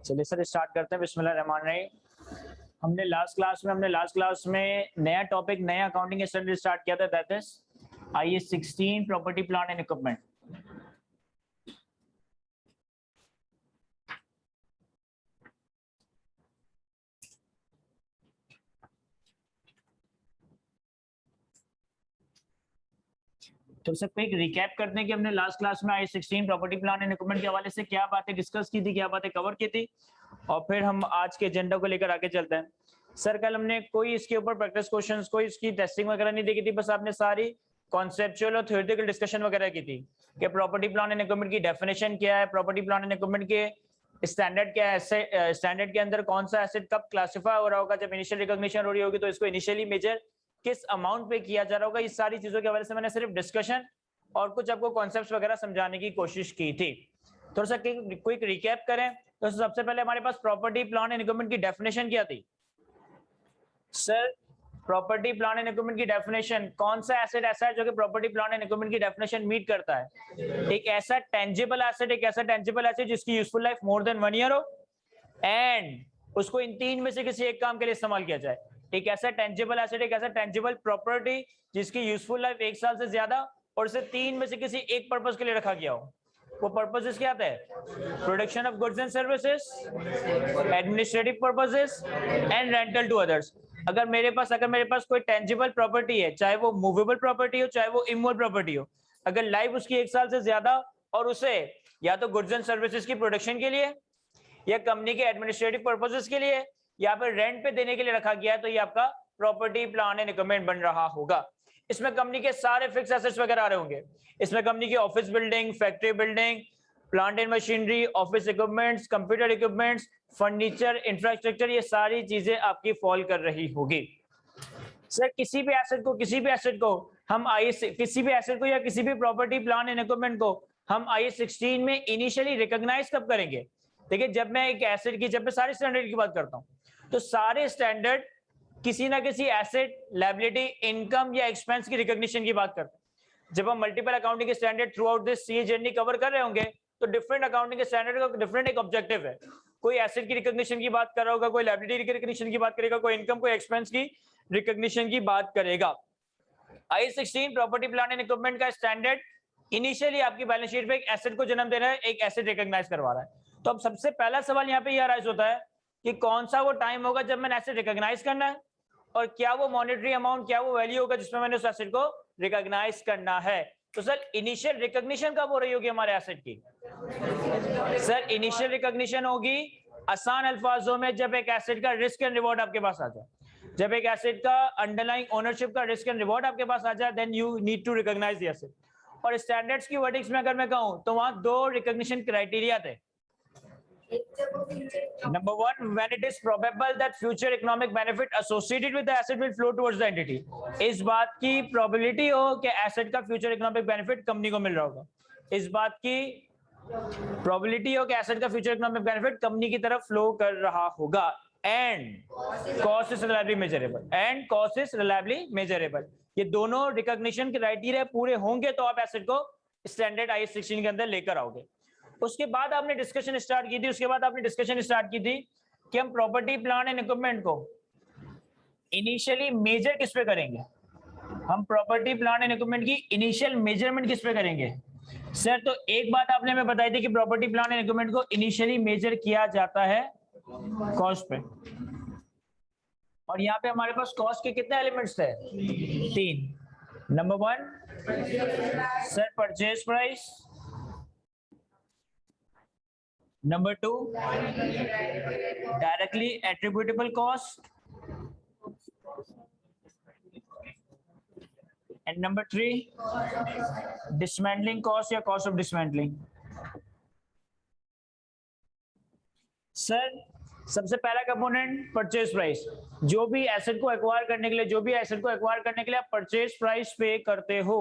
चलिए sir start करते हैं। बिस्मिल्लाह रहमान रहीम। हमने लास्ट क्लास में नया टॉपिक नया अकाउंटिंग स्टैंडर्ड स्टार्ट किया था, that is IAS 16 property plan and equipment. तो सबको एक रिकैप करते हैं कि हमने लास्ट क्लास में IAS 16 property plan and equipment के हवाले से क्या बातें डिस्कस की थी, क्या बातें कवर की थी, और फिर हम आज के एजेंडा को लेकर आगे चलते हैं। सर कल हमने कोई इसके ऊपर प्रैक्टिस क्वेश्चंस, कोई इसकी टेस्टिंग वगैरह नहीं देखी थी, बस आपने सारी कॉन्सेप्चुअल और थ्योरेटिकल डिस्कशन वगैरह की थी कि प्रॉपर्टी प्लान एंड इक्विपमेंट की डेफिनेशन क्या है, प्रॉपर्टी प्लान एंड इक्विपमेंट के स्टैंडर्ड क्या है, स्टैंडर्ड के अंदर कौन सा एसेट कब क्लासिफाई हो रहा होगा, जब इनिशियल रिकॉग्निशन हो रही होगी तो इसको इनिशियली मेजर किस अमाउंट पे किया जा रहा होगा। इस सारी चीजों के हवाले से मैंने सिर्फ डिस्कशन और कुछ आपको कॉन्सेप्ट्स वगैरह समझाने की कोशिश की थी। थोड़ा सा क्विक रिकैप करें तो सबसे पहले हमारे पास प्रॉपर्टी प्लान एंड इक्विपमेंट की डेफिनेशन क्या थी। Sir property plan and equipment की डेफिनेशन, कौन सा एसेट ऐसा है जो कि प्रॉपर्टी प्लान एंड इक्विपमेंट की डेफिनेशन मीट करता है। एक ऐसा टेंजिबल एसेट जिसकी useful life more than 1 year हो एंड उसको इन तीन में से किसी एक काम के लिए इस्तेमाल किया जाए। एक ऐसा टेंजिबल एसेट, एक ऐसा टेंजिबल प्रॉपर्टी जिसकी यूजफुल लाइफ 1 साल से ज्यादा और इसे तीन में से किसी एक पर्पस के लिए रखा गया हो। वो पर्पसेस क्या थे? Production of goods and services, administrative purposes and rental to others. अगर मेरे पास कोई टेंजिबल प्रॉपर्टी है, चाहे वो मूवेबल प्रॉपर्टी हो चाहे वो इमूवेबल प्रॉपर्टी हो, अगर लाइफ उसकी 1 साल से ज्यादा और उसे या तो गुड्स एंड सर्विसेज की प्रोडक्शन के लिए या कंपनी के एडमिनिस्ट्रेटिव पर्पसेस के लिए या फिर रेंट पे देने के लिए रखा गया है, तो ये आपका प्रॉपर्टी प्लान एंड इक्विपमेंट बन रहा होगा। इसमें कंपनी के सारे फिक्स एसेट्स वगैरह आ रहे होंगे। इसमें कंपनी की office building, factory building, plant and machinery, office equipments, computer equipments, furniture, infrastructure, ये सारी चीजें आपकी फॉल कर रही होगी। सर किसी भी एसेट को हम किसी भी एसेट को या किसी भी प्रॉपर्टी प्लान एंड इक्विपमेंट को हम IAS 16 में इनिशियली रिकॉग्नाइज कब करेंगे। देखिए जब मैं सारे स्टैंडर्ड की बात करता हूं तो सारे स्टैंडर्ड किसी ना किसी एसेट, लायबिलिटी, इनकम या एक्सपेंस की रिकॉग्निशन की बात करते हैं। जब हम मल्टीपल अकाउंटिंग के standard through out this CA journey cover कर रहे होंगे तो डिफरेंट अकाउंटिंग के स्टैंडर्ड का डिफरेंट एक ऑब्जेक्टिव है। कोई एसेट की रिकॉग्निशन की बात कर रहा होगा, कोई लायबिलिटी की रिकॉग्निशन की बात करेगा, कोई इनकम, कोई एक्सपेंस की रिकॉग्निशन की बात करेगा। IAS 16 property plan and equipment का स्टैंडर्ड इनिशियली आपकी बैलेंस शीट पे एक एसेट को जन्म दे रहा है, एक एसेट रिकॉग्नाइज करवा रहा है। तो अब सबसे पहला सवाल यहाँ पे यह राइज होता है कि कौन सा वो टाइम होगा जब मैंने एसेट रिकॉग्नाइज करना है और क्या वो मॉनेटरी अमाउंट, क्या वो वैल्यू होगा जिसमें मैंने उस एसेट को रिकॉग्नाइज करना है। तो सर इनिशियल रिकॉग्निशन कब हो रही होगी हमारे एसेट की? सर इनिशियल रिकॉग्निशन होगी आसान अल्फाजों में जब एक एसेट का रिस्क एंड रिवॉर्ड आपके पास आ जाए। जब एक एसेट का अंडरलाइंग ओनरशिप का रिस्क एंड रिवॉर्ड आपके पास आ जाए, then you need to recognise the asset. और स्टैंडर्ड्स की वर्डिक्स में अगर मैं कहूं तो वहां 2 रिकॉग्निशन क्राइटेरिया थे। Number 1, when it is probable that future economic benefit associated with the asset will flow towards the entity। इस बात की प्रोबेबिलिटी हो कि एसेट का फ्यूचर इकोनॉमिक बेनिफिट कंपनी को मिल रहा होगा। इस बात की प्रोबेबिलिटी हो कि एसेट का फ्यूचर इकोनॉमिक बेनिफिट कंपनी की तरफ फ्लो कर रहा होगा। And cost is reliably measurable. ये दोनों रिकॉग्निशन क्राइटेरिया पूरे होंगे तो आप एसेट को स्टैंडर्ड IAS 16 के अंदर लेकर आओगे। उसके बाद आपने डिस्कशन स्टार्ट की थी कि हम प्रॉपर्टी प्लान एंड इक्विपमेंट को इनिशियली मेजर किस पे करेंगे। हम प्रॉपर्टी प्लान एंड इक्विपमेंट की इनिशियल मेजरमेंट किस पे करेंगे। सर तो एक बात आपने हमें बताई थी कि प्रॉपर्टी प्लान एंड इक्विपमेंट को इनिशियली मेजर किया जाता है कॉस्ट पे, और यहाँ पे हमारे पास कॉस्ट के कितने एलिमेंट्स थे? 3। Number 1 sir purchase price, Number 2 directly attributable cost, and number 3 dismantling cost या cost of dismantling। सर सबसे पहला कंपोनेंट परचेज प्राइस। जो भी एसेट को एक्वायर करने के लिए आप परचेज प्राइस पे करते हो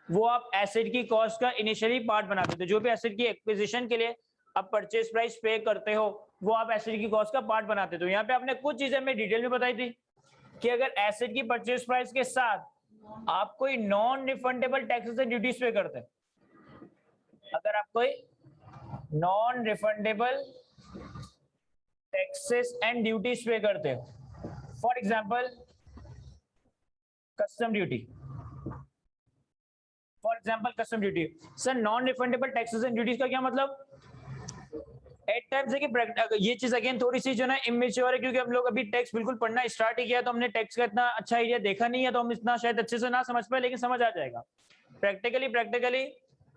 वो आप एसेट की कॉस्ट का इनिशियली पार्ट बनाते हो। जो भी एसेट की एक्विजिशन के लिए आप परचेज प्राइस पे करते हो वो आप एसेट की कॉस्ट का पार्ट बनाते हो। यहाँ पे आपने कुछ चीजें हमें डिटेल में बताई थी कि अगर एसेट की परचेज प्राइस के साथ आप कोई non refundable taxes and duties पे करते हैं, अगर आप कोई non refundable taxes and duties पे करते हो। For example custom duty, custom duty. Sir non refundable taxes and duties का क्या मतलब? एट टाइम्स देखिए ये चीज अगेन थोड़ी सी जो है ना इमेच्योर है, क्योंकि हम लोग अभी टैक्स बिल्कुल पढ़ना स्टार्ट ही किया, तो हमने टैक्स का इतना अच्छा आइडिया देखा नहीं है, तो हम इतना शायद अच्छे से ना समझ पाए, लेकिन समझ आ जाएगा। प्रैक्टिकली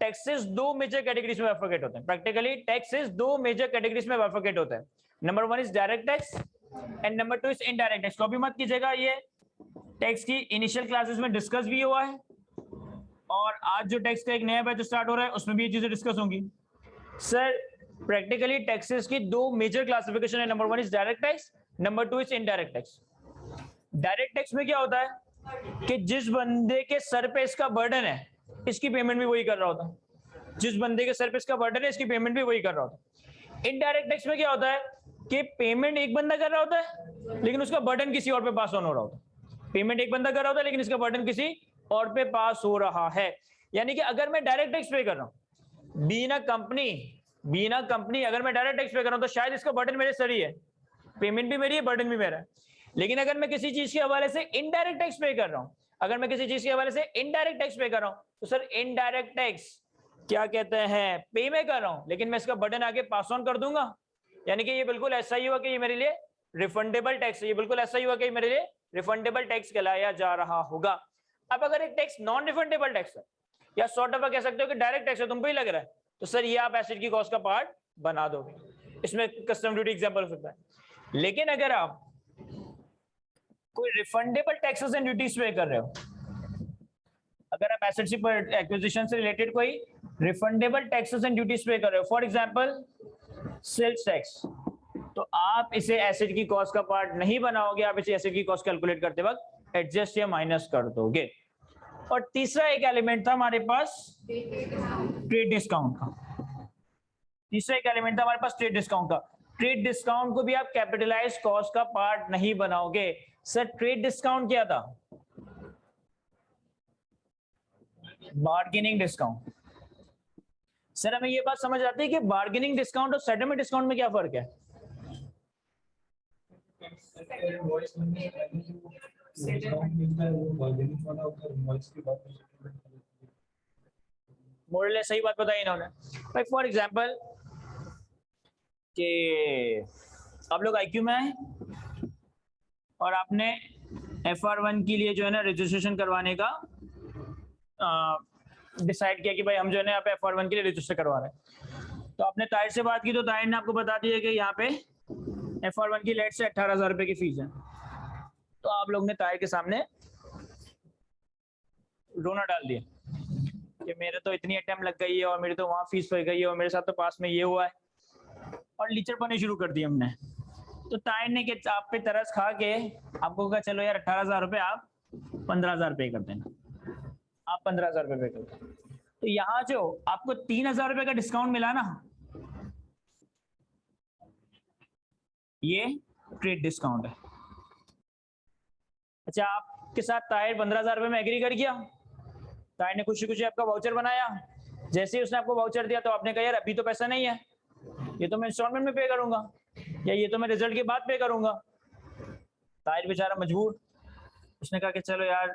टैक्सेस दो मेजर कैटेगरीज में बाइफरकेट होते हैं। प्रैक्टिकली टैक्सेस दो मेजर कैटेगरीज में बाइफरकेट होते हैं। Number 1 is direct tax and number 2 is indirect tax. कभी मत कीजिएगा, ये टैक्स की इनिशियल क्लासेस में डिस्कस भी हुआ है, और आज जो टैक्स का एक नया बैच स्टार्ट हो रहा है उसमें भी ये चीजें डिस्कस होंगी। सर प्रैक्टिकली टैक्सेस की दो मेजर क्लासिफिकेशन है। Number 1 is direct tax, number 2 is indirect tax. Direct tax में क्या होता है कि जिस बंदे के सर पे इसका बर्डन है, इसकी पेमेंट भी वही कर रहा होता है। जिस बंदे के सर पे इसका बर्डन है, इसकी पेमेंट भी वही कर रहा होता है। इनडायरेक्ट टैक्स में क्या होता है कि पेमेंट एक बंदा कर रहा होता है, लेकिन उसका बर्डन किसी और पे पास ऑन हो रहा होता है। पेमेंट एक बंदा कर रहा होता है, लेकिन इसका बर्डन किसी और पे पास हो रहा है। यानी कि अगर मैं डायरेक्ट टैक्स पे कर रहा हूं, बीइंग अ कंपनी अगर मैं डायरेक्ट टैक्स पे कर रहा हूं, तो शायद इसका बर्डन मेरे सर ही है, पेमेंट भी मेरी है, बर्डन भी मेरा है। लेकिन अगर मैं किसी चीज के हवाले से इनडायरेक्ट टैक्स पे कर रहा हूं, तो सर इनडायरेक्ट टैक्स क्या कहते हैं, पे में कर रहा हूं, लेकिन मैं इसका बर्डन आगे पास ऑन कर दूंगा। यानी कि ये बिल्कुल ऐसा ही हुआ कि ये मेरे लिए रिफंडेबल टैक्स है, ये बिल्कुल ऐसा ही हुआ कि मेरे लिए रिफंडेबल टैक्स कहलाया जा रहा होगा। अब अगर एक टैक्स नॉन रिफंडेबल टैक्स है, या सॉर्ट ऑफ कह सकते हो कि डायरेक्ट टैक्स है, तुमको ही लग रहा है, तो सर ये आप एसेट की कॉस्ट का पार्ट बना दोगे। इसमें कस्टम ड्यूटी एग्जांपल हो सकता है। लेकिन अगर आप कोई रिफंडेबल टैक्सेस एंड ड्यूटीज पे कर रहे हो, अगर आप एसेट एक्विजिशन से रिलेटेड कोई रिफंडेबल टैक्सेस एंड ड्यूटीज पे कर रहे हो, फॉर एग्जांपल सेल्स टैक्स, तो आप इसे एसेट की कॉस्ट का पार्ट नहीं बनाओगे, आप इसे एसेट की कॉस्ट कैलकुलेट करते वक्त एडजस्ट या माइनस कर दोगे। और तीसरा एक एलिमेंट था हमारे पास ट्रेड डिस्काउंट का। ट्रेड डिस्काउंट को भी आप कैपिटलाइज कॉस्ट का पार्ट नहीं बनाओगे। सर ट्रेड डिस्काउंट क्या था? Bargaining discount. सर हमें ये बात समझ आती है कि बार्गेनिंग डिस्काउंट और सेटलमेंट डिस्काउंट में क्या फर्क है? मोरले सही बात बताई इन्होंने भाई। फॉर एग्जांपल कि आप लोग IQ में आए और आपने FR1 के लिए जो है ना रजिस्ट्रेशन करवाने का डिसाइड किया कि भाई हम जो है ना यहाँ पे FR1 के लिए रजिस्टर करवा रहे हैं। तो आपने ताहिर से बात की, तो ताहिर ने आपको बता दिया कि यहाँ पे FR1 की लेट से 18,000 रुपए की फीस है। तो आप लोग ने ताहिर के सामने रोना डाल दिया कि मेरे तो इतनी अटेम्प्ट लग गई है, और मेरी तो वहां फीस हो गई है, और मेरे साथ तो पास में ये हुआ है, और लीचर पने शुरू कर दिए हमने। तो ताहिर ने कि आप पे तरस खा के आपको कहा चलो यार 18,000 रुपए आप 15,000 पे कर देना, आप 15,000 रुपए पे कर देना। तो यहाँ जो आपको 3,000 रुपए का डिस्काउंट मिला ना, ये ट्रेड डिस्काउंट है। अच्छा आपके साथ ताहिर 15,000 रुपए में एग्री कर गया, ताहिर ने खुशी खुशी आपका वाउचर बनाया। जैसे ही उसने आपको वाउचर दिया, तो आपने कहा यार अभी तो पैसा नहीं है, ये तो मैं इंस्टॉलमेंट में पे करूंगा, या ये तो मैं रिजल्ट के बाद पे करूंगा। ताहिर बेचारा मजबूर, उसने कहा कि चलो यार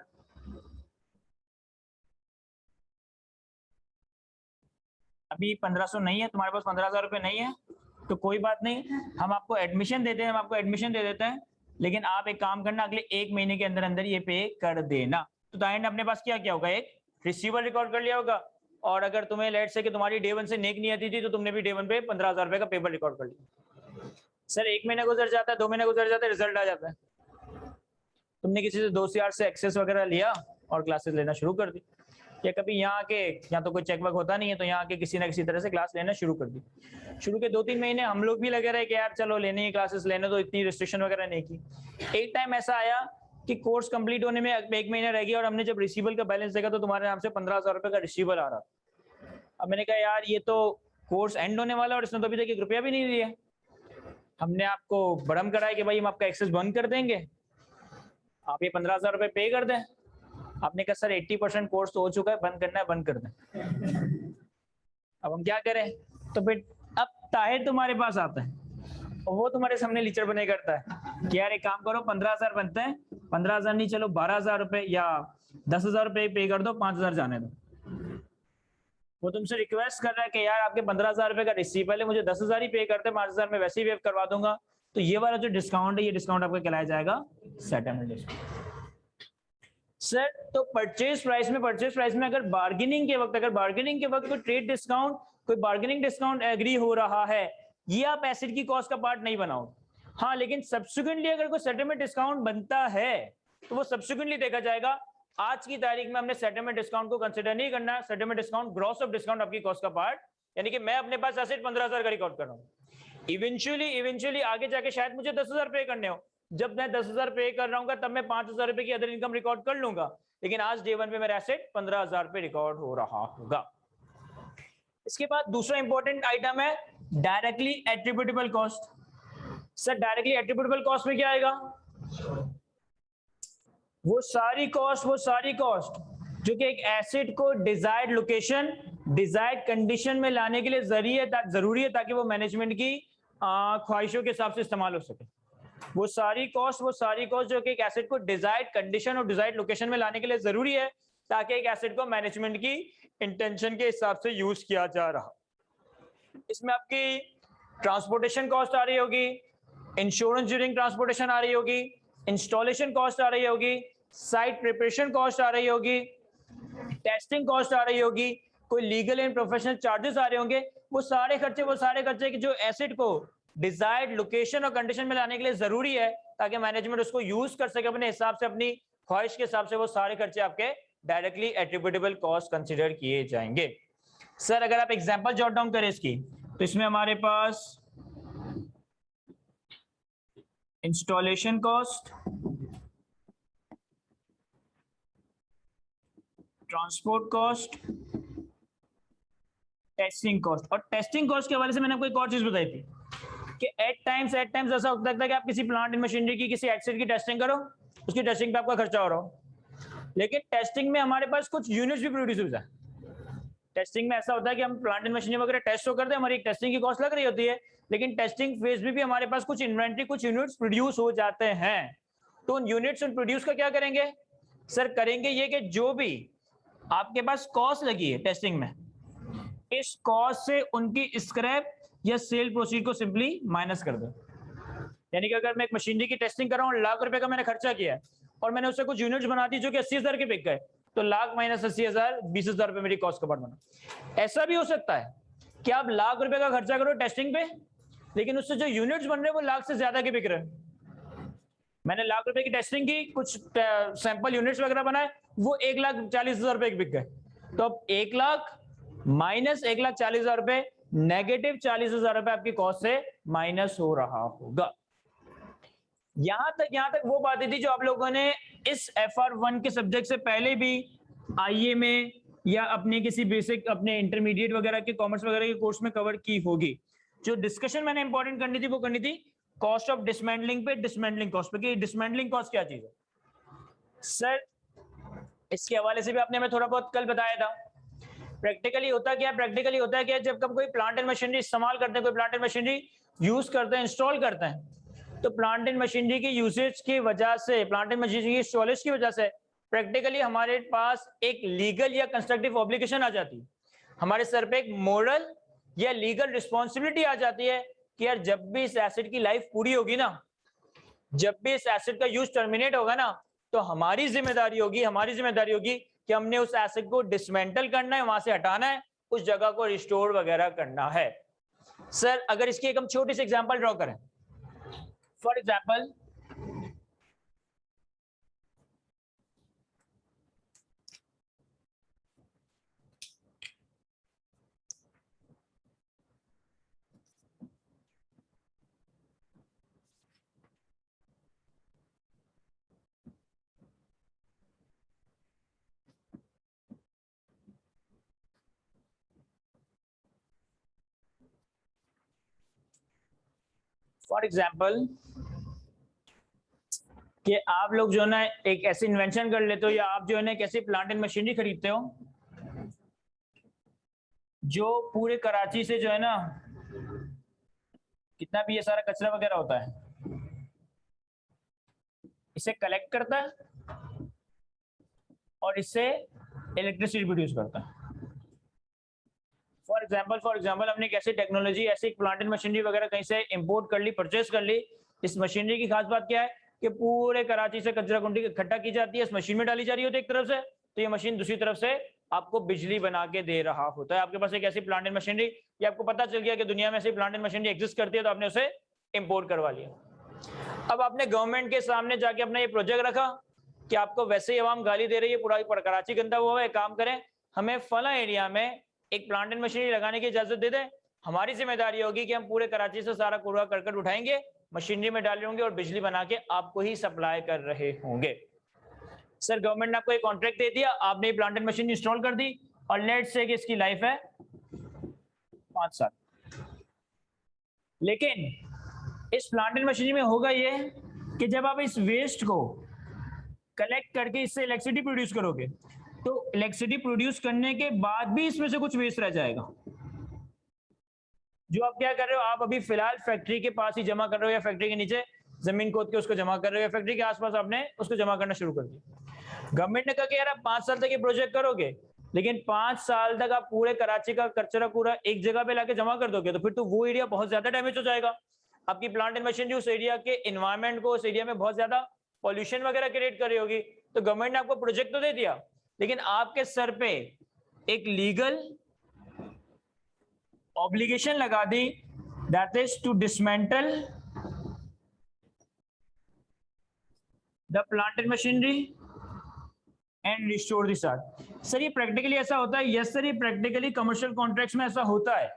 अभी 1,500 नहीं है, तुम्हारे पास 15,000 रुपए नहीं है, तो कोई बात नहीं, हम आपको एडमिशन देते हैं, लेकिन आप एक काम करना, अगले 1 महीने के अंदर अंदर ये पे कर देना। तो ताहिर ने अपने पास क्या किया होगा, एक रिसीवर रिकॉर्ड कर लिया होगा, और अगर तुम्हें लेट से कि तुम्हारी डे 1 से नेक नहीं आती थी, तो तुमने भी डे 1 पे 15,000 रुपए का पेपर रिकॉर्ड कर लिया। सर 1 महीना गुजर जाता है, 2 महीने गुजर जाता है, रिजल्ट आ जाता है, तुमने किसी से दोस्त यार से एक्सेस वगैरह लिया और क्लासेस लेना शुरू कर दी, या कभी यहाँ के यहाँ तो कोई चेक वर्क होता नहीं है, तो यहाँ के किसी ना किसी तरह से क्लास लेना शुरू कर दी। शुरू के 2-3 महीने हम लोग भी लगे रहे कि यार चलो लेने ही क्लासेस लेने, तो इतनी रिस्ट्रिक्शन वगैरह नहीं की। एक टाइम ऐसा आया कि कोर्स कंप्लीट होने में 1 महीना रह गया, और हमने जब रिसीवल का बैलेंस देखा तो तुम्हारे नाम से 15,000 रुपए का रिसीवल आ रहा। अब मैंने कहा यार ये तो कोर्स एंड होने वाला, और इसने तो अभी तक 1 रुपया भी नहीं दिया। हमने आपको भरम कराया कि भाई हम आपका एक्सेस बंद कर देंगे, आप ये 15,000 रुपए पे कर दें। आपने कहा सर 80% कोर्स तो हो चुका है, बंद करना है बंद कर दें। अब हम क्या करें? तो फिर अब ताहिर तुम्हारे पास आता है और वो तुम्हारे सामने लीचर बने करता है कि यार एक काम करो 15,000 बनते हैं, 15,000 नहीं चलो 12,000 रुपए या 10,000 रुपए पे कर दो, 5,000 जाने दो। वो तुमसे रिक्वेस्ट कर रहा है कि यार आपके 15,000 रुपए का रिसीव पहले मुझे 10,000 ही पे करते, 5,000 में वैसे ही वेव करवा दूंगा। तो ये वाला जो डिस्काउंट है, ये डिस्काउंट आपका कहलाया जाएगा सेटलमेंट डिस्काउंट। सर तो परचेज प्राइस में अगर बार्गेनिंग के वक्त कोई ट्रेड डिस्काउंट, कोई बार्गेनिंग डिस्काउंट एग्री हो रहा है, ये आप एसिड की कॉस्ट का पार्ट नहीं बनाओ। हाँ, लेकिन सब्सिक्वेंटली अगर कोई सेटलमेंट डिस्काउंट बनता है तो वो सब्सिक्वेंटली देखा जाएगा। आज की तारीख में हमने सेटलमेंट डिस्काउंट को कंसीडर नहीं करना। Settlement discount gross of discount आपकी कॉस्ट का पार्ट, यानी कि मैं अपने पास एसेट 15,000 का रिकॉर्ड कर रहा हूँ, इवेंचुअली आगे जाके शायद मुझे 10,000 पे करने हो। जब मैं 10,000 पे कर रहा हूँ तब मैं 5,000 रुपए की अदर इनकम रिकॉर्ड कर लूंगा, लेकिन आज डे 1 पे मेरा एसेट 15,000 पे रिकॉर्ड हो रहा होगा। इसके बाद दूसरा इंपॉर्टेंट आइटम है directly attributable cost. Sir directly attributable cost में क्या आएगा? वो सारी कॉस्ट जो कि एक एसेट को डिजायर्ड लोकेशन, डिजायर्ड कंडीशन में लाने के लिए जरूरी है ताकि वो मैनेजमेंट की ख्वाहिशों के हिसाब से इस्तेमाल हो सके। वो सारी कॉस्ट जो कि एक एसेट को डिजायर्ड कंडीशन और डिजायर्ड लोकेशन में लाने के लिए जरूरी है ताकि एक एसेट को मैनेजमेंट की इंटेंशन के हिसाब से यूज किया जा रहा। इसमें आपकी ट्रांसपोर्टेशन कॉस्ट आ रही होगी, इंश्योरेंस ड्यूरिंग ट्रांसपोर्टेशन आ रही होगी, इंस्टॉलेशन कॉस्ट आ रही होगी, साइट प्रिपरेशन कॉस्ट आ रही होगी, टेस्टिंग कॉस्ट आ रही होगी, कोई लीगल एंड प्रोफेशनल चार्जेस आ रहे होंगे। वो सारे खर्चे कि जो एसेट को डिजायर्ड लोकेशन और कंडीशन में लाने के लिए जरूरी है ताकि मैनेजमेंट उसको यूज कर सके अपने हिसाब से, अपनी ख्वाहिश के हिसाब से, वो सारे खर्चे आपके डायरेक्टली एट्रिब्यूटेबल कॉस्ट कंसीडर किए जाएंगे। सर अगर आप एग्जांपल जॉट डाउन करें इसकी, तो इसमें हमारे पास installation cost, transport cost, testing cost. और टेस्टिंग कॉस्ट के हवाले से मैंने आपको एक और चीज बताई थी कि एट टाइम्स ऐसा होता है कि आप किसी प्लांट एंड मशीनरी की, किसी एसेट की टेस्टिंग करो, उसकी टेस्टिंग पे आपका खर्चा हो रहा हो, लेकिन टेस्टिंग में हमारे पास कुछ यूनिट्स भी प्रोड्यूस होता है। टेस्टिंग में ऐसा होता है कि हम प्लांट एंड मशीनरी वगैरह टेस्ट तो करते हैं, हमारी टेस्टिंग की कॉस्ट लग रही होती है, लेकिन टेस्टिंग फेज में भी हमारे पास कुछ इन्वेंट्री, कुछ यूनिट्स प्रोड्यूस हो जाते हैं। तो उन यूनिट्स और प्रोड्यूस का क्या करेंगे? सर करेंगे ये कि जो भी आपके पास कॉस्ट लगी है टेस्टिंग में, इस कॉस्ट से उनकी स्क्रैप या सेल प्रोसीड को सिंपली माइनस कर दो। यानी कि अगर मैं एक मशीनरी की टेस्टिंग कर रहा हूँ, लाख रुपए का मैंने खर्चा किया है और मैंने उससे कुछ यूनिट्स बना दी जो कि 80,000 के बिक गए, तो लाख माइनस 80,000, 20,000 रुपए मेरी कॉस्ट का पार्ट बना। ऐसा भी हो सकता है कि आप लाख रुपए का खर्चा करो टेस्टिंग पे, लेकिन उससे जो यूनिट्स बन रहे हैं वो लाख से ज्यादा के बिक रहे हैं। मैंने लाख रुपए की टेस्टिंग की, कुछ सैंपल यूनिट्स वगैरह बनाए, वो 1,40,000 रुपए के बिक गए, तो अब 1 लाख माइनस 1,40,000 रुपए, नेगेटिव 40,000 रुपए आपकी कॉस्ट से माइनस हो रहा होगा। यहां तक वो बातें थी जो आप लोगों ने इस FR1 के सब्जेक्ट से पहले भी आईए में या अपने किसी बेसिक, अपने इंटरमीडिएट वगैरह के, कॉमर्स वगैरह के कोर्स में कवर की होगी। जो डिस्कशन मैंने इंपॉर्टेंट करनी थी वो करनी थी कॉस्ट ऑफ डिसमेंटलिंग पे, डिसमेंटलिंग कॉस्ट पे, कि डिसमेंटलिंग कॉस्ट क्या चीज है। सर इसके हवाले से भी आपने हमें थोड़ा बहुत कल बताया था। प्रैक्टिकली होता है क्या, जब कब कोई प्लांट एंड मशीनरी इस्तेमाल करते हैं, कोई प्लांट एंड मशीनरी यूज करते हैं, इंस्टॉल करते हैं, तो प्लांट एंड मशीनरी की यूसेज की वजह से, प्लांट एंड मशीनरी की इंस्टॉलेशन की वजह से प्रैक्टिकली हमारे पास एक लीगल या कंस्ट्रक्टिव ऑब्लिगेशन आ जाती है, हमारे सर पे एक मोरल या लीगल रिस्पॉन्सिबिलिटी आ जाती है कि यार जब भी इस एसेट की लाइफ पूरी होगी ना, जब भी इस एसेट का यूज टर्मिनेट होगा ना, तो हमारी जिम्मेदारी होगी कि हमने उस एसेट को डिसमेंटल करना है, वहां से हटाना है, उस जगह को रिस्टोर वगैरह करना है। सर अगर इसकी एक हम छोटी सी एग्जांपल ड्रॉ करें, फॉर एग्जांपल कि आप लोग जो है ना एक ऐसी इन्वेंशन कर लेते हो, या आप जो है ना एक ऐसी प्लांट एंड मशीनरी खरीदते हो जो पूरे कराची से जो है ना कितना भी ये सारा कचरा वगैरह होता है, इसे कलेक्ट करता है और इससे इलेक्ट्रिसिटी प्रोड्यूस करता है। फॉर एग्जाम्पल हमने कैसी टेक्नोलॉजी, ऐसी प्लांट एंड मशीनरी वगैरह कहीं से इंपोर्ट कर ली, परचेस कर ली। इस मशीनरी की खास बात क्या है कि पूरे कराची से कचरा कुंडी इकट्ठा की जाती है, इस मशीन में डाली जा रही होती है एक तरफ से, तो ये मशीन दूसरी तरफ से आपको बिजली बना के दे रहा होता है। आपके पास एक ऐसी प्लांट एंड मशीनरी, ये आपको पता चल गया कि दुनिया में ऐसी प्लांट एंड मशीनरी एग्जिस्ट करती है, तो आपने उसे इंपोर्ट करवा लिया। अब आपने गवर्नमेंट के सामने जाके अपना ये प्रोजेक्ट रखा कि आपको वैसे ही आवाम गाली दे रही है, पूरा कराची गंदा हुआ है, काम करें, हमें फला एरिया में एक प्लांट एंड मशीनरी लगाने की इजाजत दे दें। हमारी जिम्मेदारी होगी कि हम पूरे कराची से सारा कूड़ा करकट उठाएंगे, मशीनरी में डाल होंगे और बिजली बना के आपको ही सप्लाई कर रहे होंगे। सर गवर्नमेंट ने आपको एक कॉन्ट्रैक्ट दे दिया, आपने प्लांट एंड मशीनरी इंस्टॉल कर दी और लेट्स से कि इसकी लाइफ है 5 साल। लेकिन इस प्लांट एंड मशीनरी में होगा ये कि जब आप इस वेस्ट को कलेक्ट करके इससे इलेक्ट्रिसिटी प्रोड्यूस करोगे, तो इलेक्ट्रिसिटी प्रोड्यूस करने के बाद भी इसमें से कुछ वेस्ट रह जाएगा। जो आप क्या कर रहे हो, आप अभी फिलहाल फैक्ट्री के पास ही जमा कर रहे हो या फैक्ट्री के नीचे जमीन खोद के उसको जमा कर रहे हो या फैक्ट्री के आसपास आपने उसको जमा करना शुरू कर दिया। गवर्नमेंट ने कहा कि यार आप 5 साल तक ये प्रोजेक्ट करोगे, लेकिन 5 साल तक आप पूरे कराची का कचरा पूरा एक जगह पे लाके जमा कर दोगे, तो फिर तो वो एरिया बहुत ज्यादा डैमेज हो जाएगा। आपकी प्लांट एंड मशीनरी उस एरिया के एनवायरमेंट को, उस एरिया में बहुत ज्यादा पॉल्यूशन वगैरह क्रिएट कर रही होगी। तो गवर्नमेंट ने आपको प्रोजेक्ट तो दे दिया, लेकिन आपके सर पे एक लीगल ऑब्लिगेशन लगा दी, that is to dismantle the plant and machinery and restore the site. Sir ये प्रैक्टिकली ऐसा होता है? यस सर, ये प्रैक्टिकली कमर्शियल कॉन्ट्रैक्ट्स में ऐसा होता है।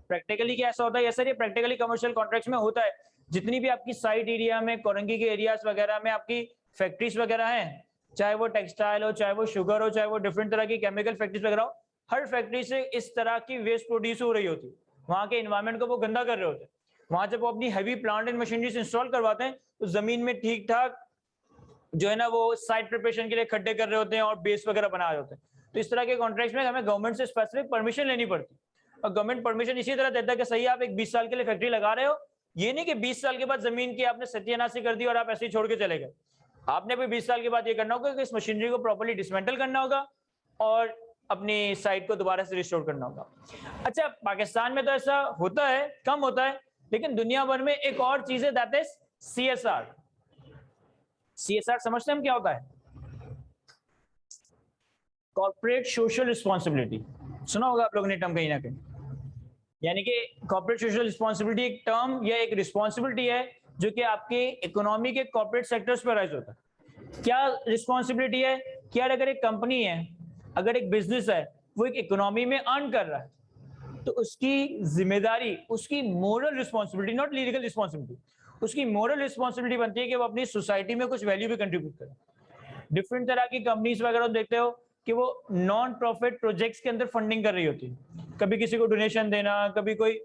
प्रैक्टिकली क्या ऐसा होता है? यस सर, ये प्रैक्टिकली कमर्शियल कॉन्ट्रैक्ट्स में होता है। जितनी भी आपकी साइट एरिया में, कोरंगी के एरियाज वगैरह में आपकी फैक्ट्रीज वगैरह हैं, चाहे वो टेक्सटाइल हो, चाहे वो शुगर हो, चाहे वो डिफरेंट तरह की केमिकल फैक्ट्रीज वगैरह हो, हर फैक्ट्री से इस तरह की वेस्ट प्रोड्यूस हो रही होती है। वहां के एनवायरमेंट को वो गंदा कर रहे होते हैं। वहां जब वो अपनी heavy plant and machineries install करवाते हैं, तो जमीन में ठीक ठाक जो है ना वो साइट प्रिपरेशन के लिए खड्डे कर रहे होते हैं और बेस वगैरह बना रहे होते हैं। तो इस तरह के कॉन्ट्रैक्ट्स में हमें गवर्नमेंट से स्पेसिफिक परमिशन लेनी पड़ती है, और गवर्नमेंट परमिशन इसी तरह देता है कि सही आप एक 20 साल के लिए फैक्ट्री लगा रहे हो, ये नहीं कि 20 साल के बाद जमीन की आपने सत्यानाशी कर दी और आप ऐसे ही छोड़ के चले गए। आपने भी 20 साल के बाद ये करना होगा कि इस मशीनरी को प्रॉपर्ली डिसमेंटल करना होगा और अपनी साइट को दोबारा से रिस्टोर करना होगा। अच्छा, पाकिस्तान में तो ऐसा होता है, कम होता है, लेकिन दुनिया भर में एक और चीज है, दैट इज CSR। CSR समझते हैं हम क्या होता है? Corporate social responsibility. सुना होगा आप लोगों ने टर्म कहीं ना कहीं। यानी कि कॉर्पोरेट सोशल रिस्पॉन्सिबिलिटी एक टर्म या एक रिस्पॉन्सिबिलिटी है जो कि आपके इकोनॉमी के कॉर्पोरेट सेक्टर्स पर राइज होता है। क्या रिस्पॉन्सिबिलिटी है? क्या अगर एक कंपनी है, अगर एक बिजनेस है, वो एक इकोनॉमी में अर्न कर रहा है, तो उसकी जिम्मेदारी, उसकी moral responsibility, not legal responsibility, उसकी मोरल रिस्पॉन्सिबिलिटी बनती है कि वो अपनी सोसाइटी में कुछ वैल्यू भी कंट्रीब्यूट करे। डिफरेंट तरह की कंपनीज वगैरह देखते हो कि वो नॉन प्रॉफिट प्रोजेक्ट्स के अंदर फंडिंग कर रही होती है, कभी किसी को डोनेशन देना, कभी कोई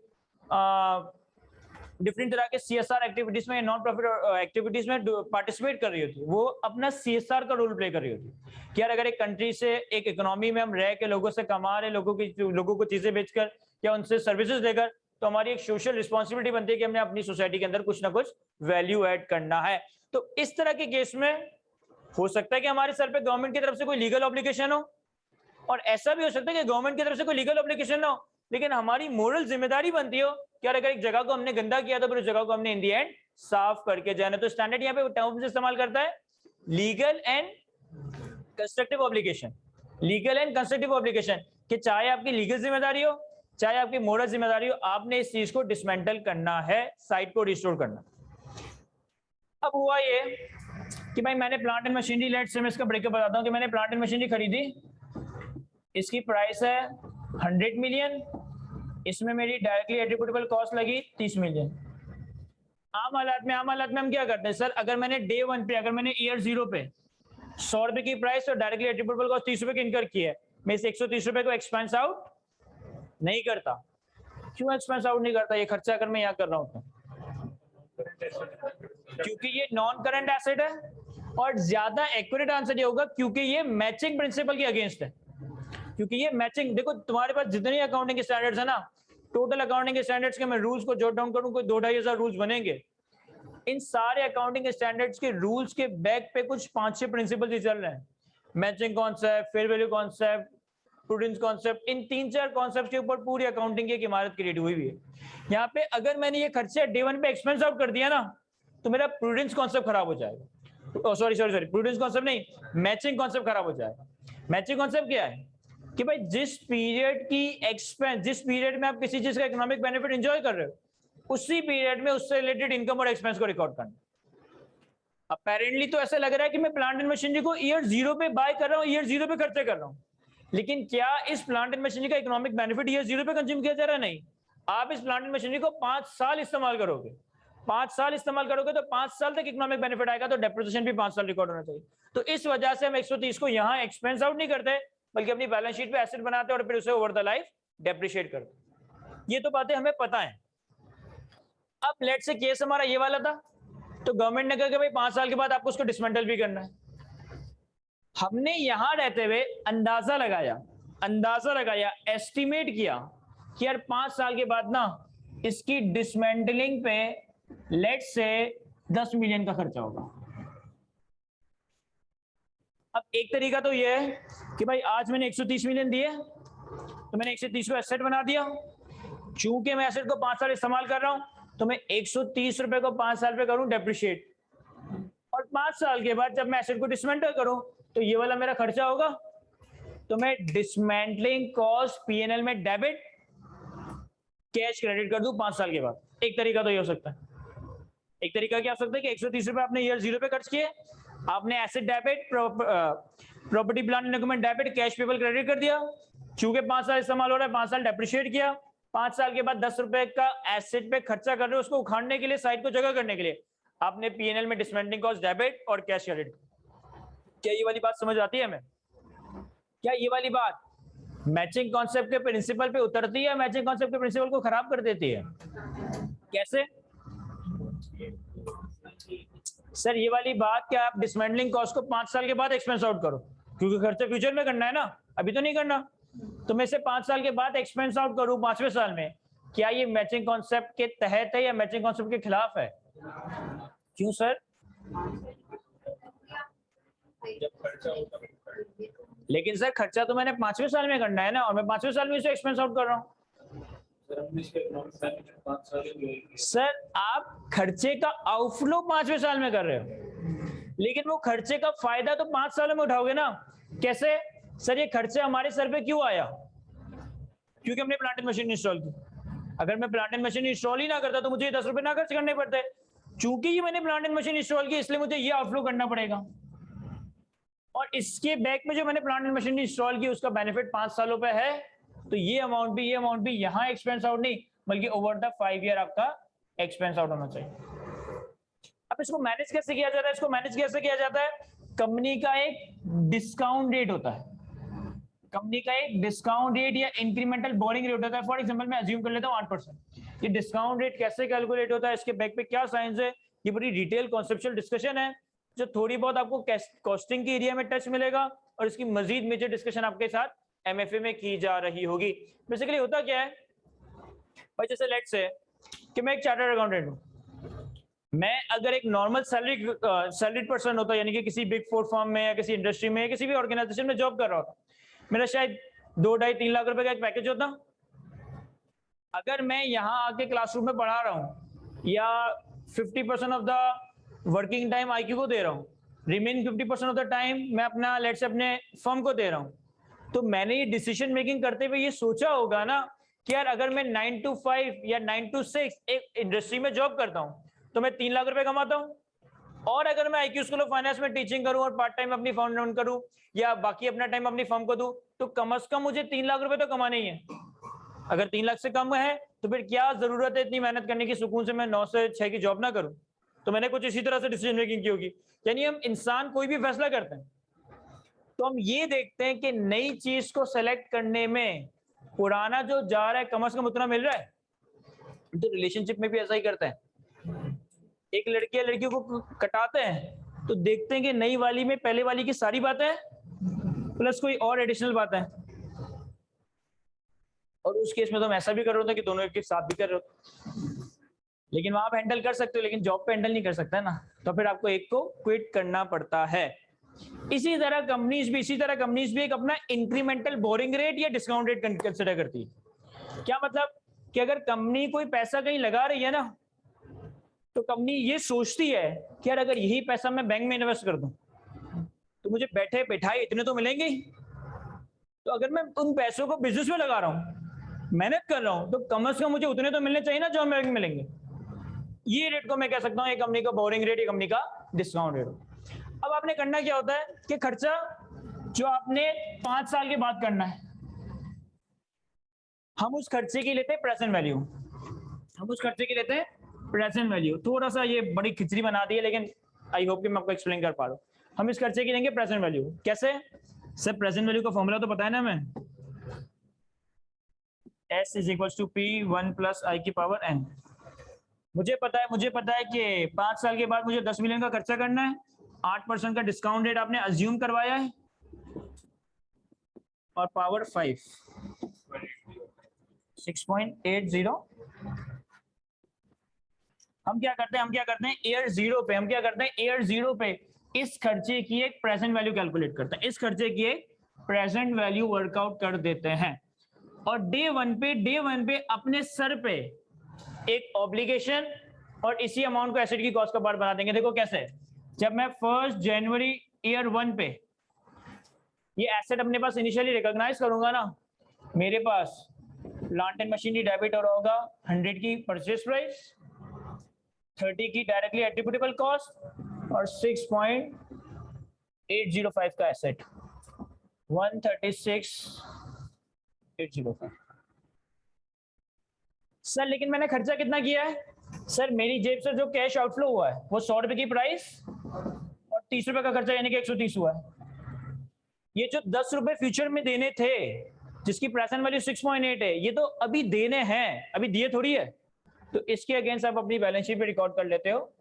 डिफरेंट तरह के CSR एक्टिविटीज में, नॉन प्रॉफिट एक्टिविटीज में पार्टिसिपेट कर रही होती है। वो अपना CSR का रोल प्ले कर रही होती है कि यार अगर एक कंट्री से, एक इकोनॉमी में हम रह के लोगों से कमा रहे, लोगों को चीजें बेचकर या उनसे सर्विसेज देकर, तो हमारी एक सोशल रिस्पॉन्सिबिलिटी बनती है कि हमने अपनी सोसाइटी के अंदर कुछ ना कुछ वैल्यू ऐड करना है। तो इस तरह के केस में हो सकता है कि हमारे सर पे गवर्नमेंट की तरफ से कोई लीगल ऑब्लिगेशन हो, और ऐसा भी हो सकता है कि गवर्नमेंट की तरफ से कोई लीगल ऑब्लिगेशन ना हो, लेकिन हमारी मोरल जिम्मेदारी बनती हो कि यार अगर एक जगह को हमने गंदा किया तो फिर उस जगह को हमने इन दी एंड साफ करके जाना। तो स्टैंडर्ड यहाँ पे टर्म्स इस्तेमाल करता है, legal and constructive obligation. Legal and constructive obligation कि चाहे आपकी लीगल जिम्मेदारी हो, चाहे आपकी मोरल जिम्मेदारी हो, आपने इस चीज को डिसमेंटल करना है, साइट को रिस्टोर करना। अब हुआ ये कि भाई मैंने plant and machinery, let's say मैं इसका ब्रेकअप बताता हूं कि मैंने प्लांट एंड मशीनरी खरीदी, इसकी प्राइस है 100 मिलियन, इसमें मेरी डायरेक्टली एट्रिब्यूटेबल कॉस्ट लगी 30 मिलियन। आम हालात में हम क्या करते हैं सर, अगर मैंने डे 1 पे, अगर मैंने ईयर 0 पे 100 रुपए की प्राइस और डायरेक्टली एट्रिब्यूटेबल कॉस्ट 30 रुपए की इनकर की है, मैं इस 130 रुपए को एक्सपेंस आउट नहीं करता। क्यों एक्सपेंस आउट नहीं करता? ये खर्चा अगर मैं यहाँ कर रहा हूँ तो क्योंकि ये नॉन करंट एसेट है, और ज्यादा एक्यूरेट आंसर ये होगा क्योंकि ये मैचिंग प्रिंसिपल के अगेंस्ट है। क्योंकि ये मैचिंग, देखो तुम्हारे पास जितनी अकाउंटिंग स्टैंडर्ड्स है ना, टोटल अकाउंटिंग स्टैंडर्ड्स के मैं रूल्स को जॉट डाउन करूं, कोई 2-2,500 रूल्स बनेंगे। इन सारे अकाउंटिंग स्टैंडर्ड्स के रूल्स के बैक पे कुछ 5-6 प्रिंसिपल्स ही चल रहे हैं। Matching concept, fair value concept, prudence concept, इन 3-4 कॉन्सेप्ट के ऊपर पूरी अकाउंटिंग की एक इमारत क्रिएट हुई है। यहाँ पे अगर मैंने ये खर्चे डे 1 पे एक्सपेंस आउट कर दिया ना, तो मेरा प्रूडेंस कॉन्सेप्ट खराब हो जाएगा। सॉरी प्रूडेंस कॉन्सेप्ट नहीं, मैचिंग कॉन्सेप्ट खराब हो जाएगा। मैचिंग कॉन्सेप्ट क्या है कि भाई जिस पीरियड की एक्सपेंस, जिस पीरियड में आप किसी चीज का इकोनॉमिक बेनिफिट एंजॉय कर रहे हो, उसी पीरियड में उससे रिलेटेड इनकम और एक्सपेंस को रिकॉर्ड करना। अपेरेंटली तो ऐसा लग रहा है कि मैं प्लांट एंड मशीनरी को ईयर 0 पे बाय कर रहा हूँ, ईयर 0 पे खर्चे कर रहा हूँ, लेकिन क्या इस प्लांट एंड मशीनरी का इकोनॉमिक बेनिफिट ईयर 0 पे कंज्यूम किया जा रहा है? नहीं। आप इस प्लांट एंड मशीनरी को 5 साल इस्तेमाल करोगे, 5 साल इस्तेमाल करोगे तो 5 साल तक इकोनॉमिक बेनिफिट आएगा, तो डेप्रिसिएशन भी 5 साल रिकॉर्ड होना चाहिए। तो इस वजह से हम 130 को यहाँ एक्सपेंस आउट नहीं करते, बल्कि अपनी बैलेंस शीट पे एसेट बनाते हैं और फिर उसे ओवर द लाइफ डेप्रिशिएट करते। ये तो बातें हमें पता है। अब लेट से केस हमारा ये वाला था, तो गवर्नमेंट ने कहा कि भाई 5 साल के बाद आपको उसको डिसमेंटल भी करना है। हमने यहां रहते हुए अंदाजा लगाया, एस्टिमेट किया कि यार 5 साल के बाद ना इसकी डिसमेंटलिंग पे लेट से 10 मिलियन का खर्चा होगा। अब एक तरीका तो ये है कि भाई आज मैंने 130 मिलियन दिए, तो मैंने 130 को एसेट बना दिया। चूंकि मैं एसेट को 5 साल इस्तेमाल कर रहा हूं, तो मैं 130 रुपए को 5 साल पे करूं डेप्रिशिएट, और 5 साल के बाद जब मैं एसेट को डिसमेंटल करूं तो ये वाला मेरा खर्चा होगा, तो मैं डिसमेंटलिंग कॉस्ट पीएनएल में डेबिट, कैश क्रेडिट कर दूं 5 साल के बाद। एक तरीका तो ये हो सकता है। एक तरीका क्या हो सकता है कि 130 रुपए आपने ईयर 0 पे खर्च किए, आपने asset debit, property plant and equipment debit, cash payable credit कर दिया। चूंकि 5 साल इस्तेमाल हो रहा है, 5 साल डेप्रिशिएट किया। 5 साल के बाद 10 रुपए का एसेट पे खर्चा कर रहे हो, उसको उखाड़ने के लिए, साइट को जगह करने के लिए आपने पीएनएल में डिसमेंटलिंग कॉस्ट डेबिट और कैश क्रेडिट। क्या ये वाली बात समझ आती है हमें? क्या ये वाली बात मैचिंग कॉन्सेप्ट के प्रिंसिपल पे उतरती है, मैचिंग कॉन्सेप्ट के प्रिंसिपल को खराब कर देती है? कैसे सर? ये वाली बात क्या आप डिसमेंटलिंग कॉस्ट को 5 साल के बाद एक्सपेंस आउट करो, क्योंकि खर्चा फ्यूचर में करना है ना, अभी तो नहीं करना, तो मैं इसे 5 साल के बाद एक्सपेंस आउट करूं 5वें साल में, क्या ये मैचिंग कॉन्सेप्ट के तहत है या मैचिंग कॉन्सेप्ट के खिलाफ है? क्यों सर? लेकिन सर खर्चा तो मैंने 5वें साल में करना है ना, और मैं 5वें साल में इसे एक्सपेंस आउट कर रहा हूँ। सर आप खर्चे का आउटफ्लो 5वें साल में कर रहे हो, लेकिन वो खर्चे का फायदा तो 5 सालों में उठाओगे ना। कैसे सर? ये खर्चा हमारे सर पे क्यों आया? क्योंकि हमने प्लांट एंड मशीन इंस्टॉल की। अगर मैं प्लांट एंड मशीन इंस्टॉल ही ना करता तो मुझे 10 रुपए ना खर्च करने पड़ते। चूंकि ये मैंने प्लांट एंड मशीन इंस्टॉल की, इसलिए मुझे ये आउटफ्लो करना पड़ेगा, और इसके बैक में जो मैंने प्लांट एंड मशीन इंस्टॉल की उसका बेनिफिट 5 सालों पे है, तो ये अमाउंट भी यहाँ एक्सपेंस आउट नहीं, बल्कि ओवर द 5 ईयर आपका एक्सपेंस आउट होना चाहिए। अब इसको मैनेज कैसे किया जाता है? इसको मैनेज कैसे किया जाता है? कंपनी का एक डिस्काउंट रेट होता है, कंपनी का एक डिस्काउंट रेट या इंक्रीमेंटल बोरिंग रेट होता है। फॉर एग्जांपल मैं अज्यूम कर लेता हूं 8%। ये डिस्काउंट रेट कैसे कैलकुलेट होता है, इसके बैक पे क्या साइंस है, ये बड़ी डिटेल कॉन्सेप्चुअल डिस्कशन है, जो थोड़ी बहुत आपको कॉस्टिंग के एरिया में टच मिलेगा, और इसकी मजीद मेजर डिस्कशन आपके साथ एमएफए में की जा रही होगी। बेसिकली होता क्या है भाई, जैसे लेट्स से कि मैं एक चार्टर्ड अकाउंटेंट हूं, मैं अगर एक नॉर्मल सैलरीड पर्सन होता, यानी कि किसी बिग 4 फर्म में या किसी इंडस्ट्री में या किसी भी ऑर्गेनाइजेशन में जॉब कर रहा होता, मेरा शायद 2-2.5-3 लाख रुपए का एक पैकेज होता। अगर मैं यहाँ आके क्लासरूम में पढ़ा रहा हूँ, या 50% of the working time IQ को दे रहा हूँ, रिमेनिंग 50% ऑफ द टाइम मैं अपना लेट्स से अपने फर्म को दे रहा हूँ, तो मैंने ये डिसीजन मेकिंग करते हुए ये सोचा होगा ना कि यार अगर मैं 9 to 5 या 9 to 6 एक इंडस्ट्री में जॉब करता हूँ तो मैं 3 लाख रुपए कमाता हूँ, और अगर मैं आईक्यू स्कूल ऑफ फाइनेंस में टीचिंग करूं और पार्ट टाइम अपनी फर्म रन करूं या बाकी अपना टाइम अपनी फर्म को दूं, तो कम से कम मुझे 3 लाख रुपए तो कमाने ही है। अगर 3 लाख से कम है तो फिर क्या जरूरत है इतनी मेहनत करने की, सुकून से मैं 9 से 6 की जॉब ना करूं? तो मैंने कुछ इसी तरह से डिसीजन मेकिंग की होगी। यानी हम इंसान कोई भी फैसला करते हैं तो हम ये देखते हैं कि नई चीज को सेलेक्ट करने में पुराना जो जा रहा है कम से कम उतना मिल रहा है। तो रिलेशनशिप में भी ऐसा ही करते हैं, एक लड़के या लड़की को कटाते हैं तो देखते हैं कि नई वाली में पहले वाली की सारी बातें प्लस कोई और एडिशनल बातें। और उस केस में तो हम ऐसा भी कर रहे होते कि दोनों एक साथ भी कर रहे होते, लेकिन वहां आप हैंडल कर सकते हो, लेकिन जॉब पे हैंडल नहीं कर सकता है ना, तो फिर आपको एक को क्विट करना पड़ता है। इसी तरह कंपनीज भी एक अपना इंक्रीमेंटल बोरिंग रेट या डिस्काउंट रेट कंसिडर करती है। क्या मतलब कि अगर कंपनी कोई पैसा कहीं लगा रही है ना, तो कंपनी ये सोचती है कि यार अगर यही पैसा मैं बैंक में इन्वेस्ट कर दूं तो मुझे बैठे बैठाए इतने तो मिलेंगे ही, तो अगर मैं उन पैसों को बिजनेस में लगा रहा हूं, मेहनत कर रहा हूं, तो कम से कम मुझे उतने तो मिलने चाहिए ना जो बैंक में मिलेंगे। ये रेट को मैं कह सकता हूं एक कंपनी का बोरिंग रेट, एक कंपनी का डिस्काउंट रेट। अब आपने करना क्या होता है कि खर्चा जो आपने 5 साल के बाद करना है, हम उस खर्चे की लेते हैं प्रेजेंट वैल्यू, थोड़ा सा ये बड़ी खिचड़ी बना दी है, लेकिन आई होप कि मैं आपको एक्सप्लेन कर पा रहा हूं। हम इस खर्चे की लेंगे प्रेजेंट वैल्यू। कैसे सर? प्रेजेंट वैल्यू का फॉर्मूला तो पता है ना हमें, S is equal to P1 plus I की पावर N। मुझे पता है कि 5 साल के बाद मुझे 10 मिलियन का खर्चा करना है, 8% का डिस्काउंट रेट आपने अज्यूम करवाया है, और पावर 5 6.80। हम क्या करते हैं ईयर जीरो पे इस खर्चे की एक प्रेजेंट वैल्यू कैलकुलेट करते हैं, इस खर्चे की एक प्रेजेंट वैल्यू वर्कआउट कर देते हैं, और डे वन पे अपने सर पे एक ऑब्लिगेशन और इसी अमाउंट को एसेट की कॉस्ट का पार्ट बना देंगे। देखो कैसे, जब मैं 1 जनवरी ईयर 1 पे ये एसेट अपने पास इनिशियली रिकॉग्नाइज करूंगा ना, मेरे पास प्लांट एंड मशीनरी डेबिट और होगा 100 की परचेज प्राइस, 30 की डायरेक्टली एट्रिब्यूटेबल कॉस्ट और 6.805 का एसेट 136,805। सर लेकिन मैंने खर्चा कितना किया है? सर मेरी जेब से जो कैश आउटफ्लो हुआ है वो 100 रुपए की प्राइस और 30 रुपए का खर्चा, यानी कि 130 हुआ है। ये जो 10 रुपए फ्यूचर में देने थे जिसकी प्रेजेंट वैल्यू 6.8 है, ये तो अभी देने हैं, अभी दिए थोड़ी है, तो इसके अगेंस्ट आप अपनी बैलेंस शीट पे रिकॉर्ड कर लेते हो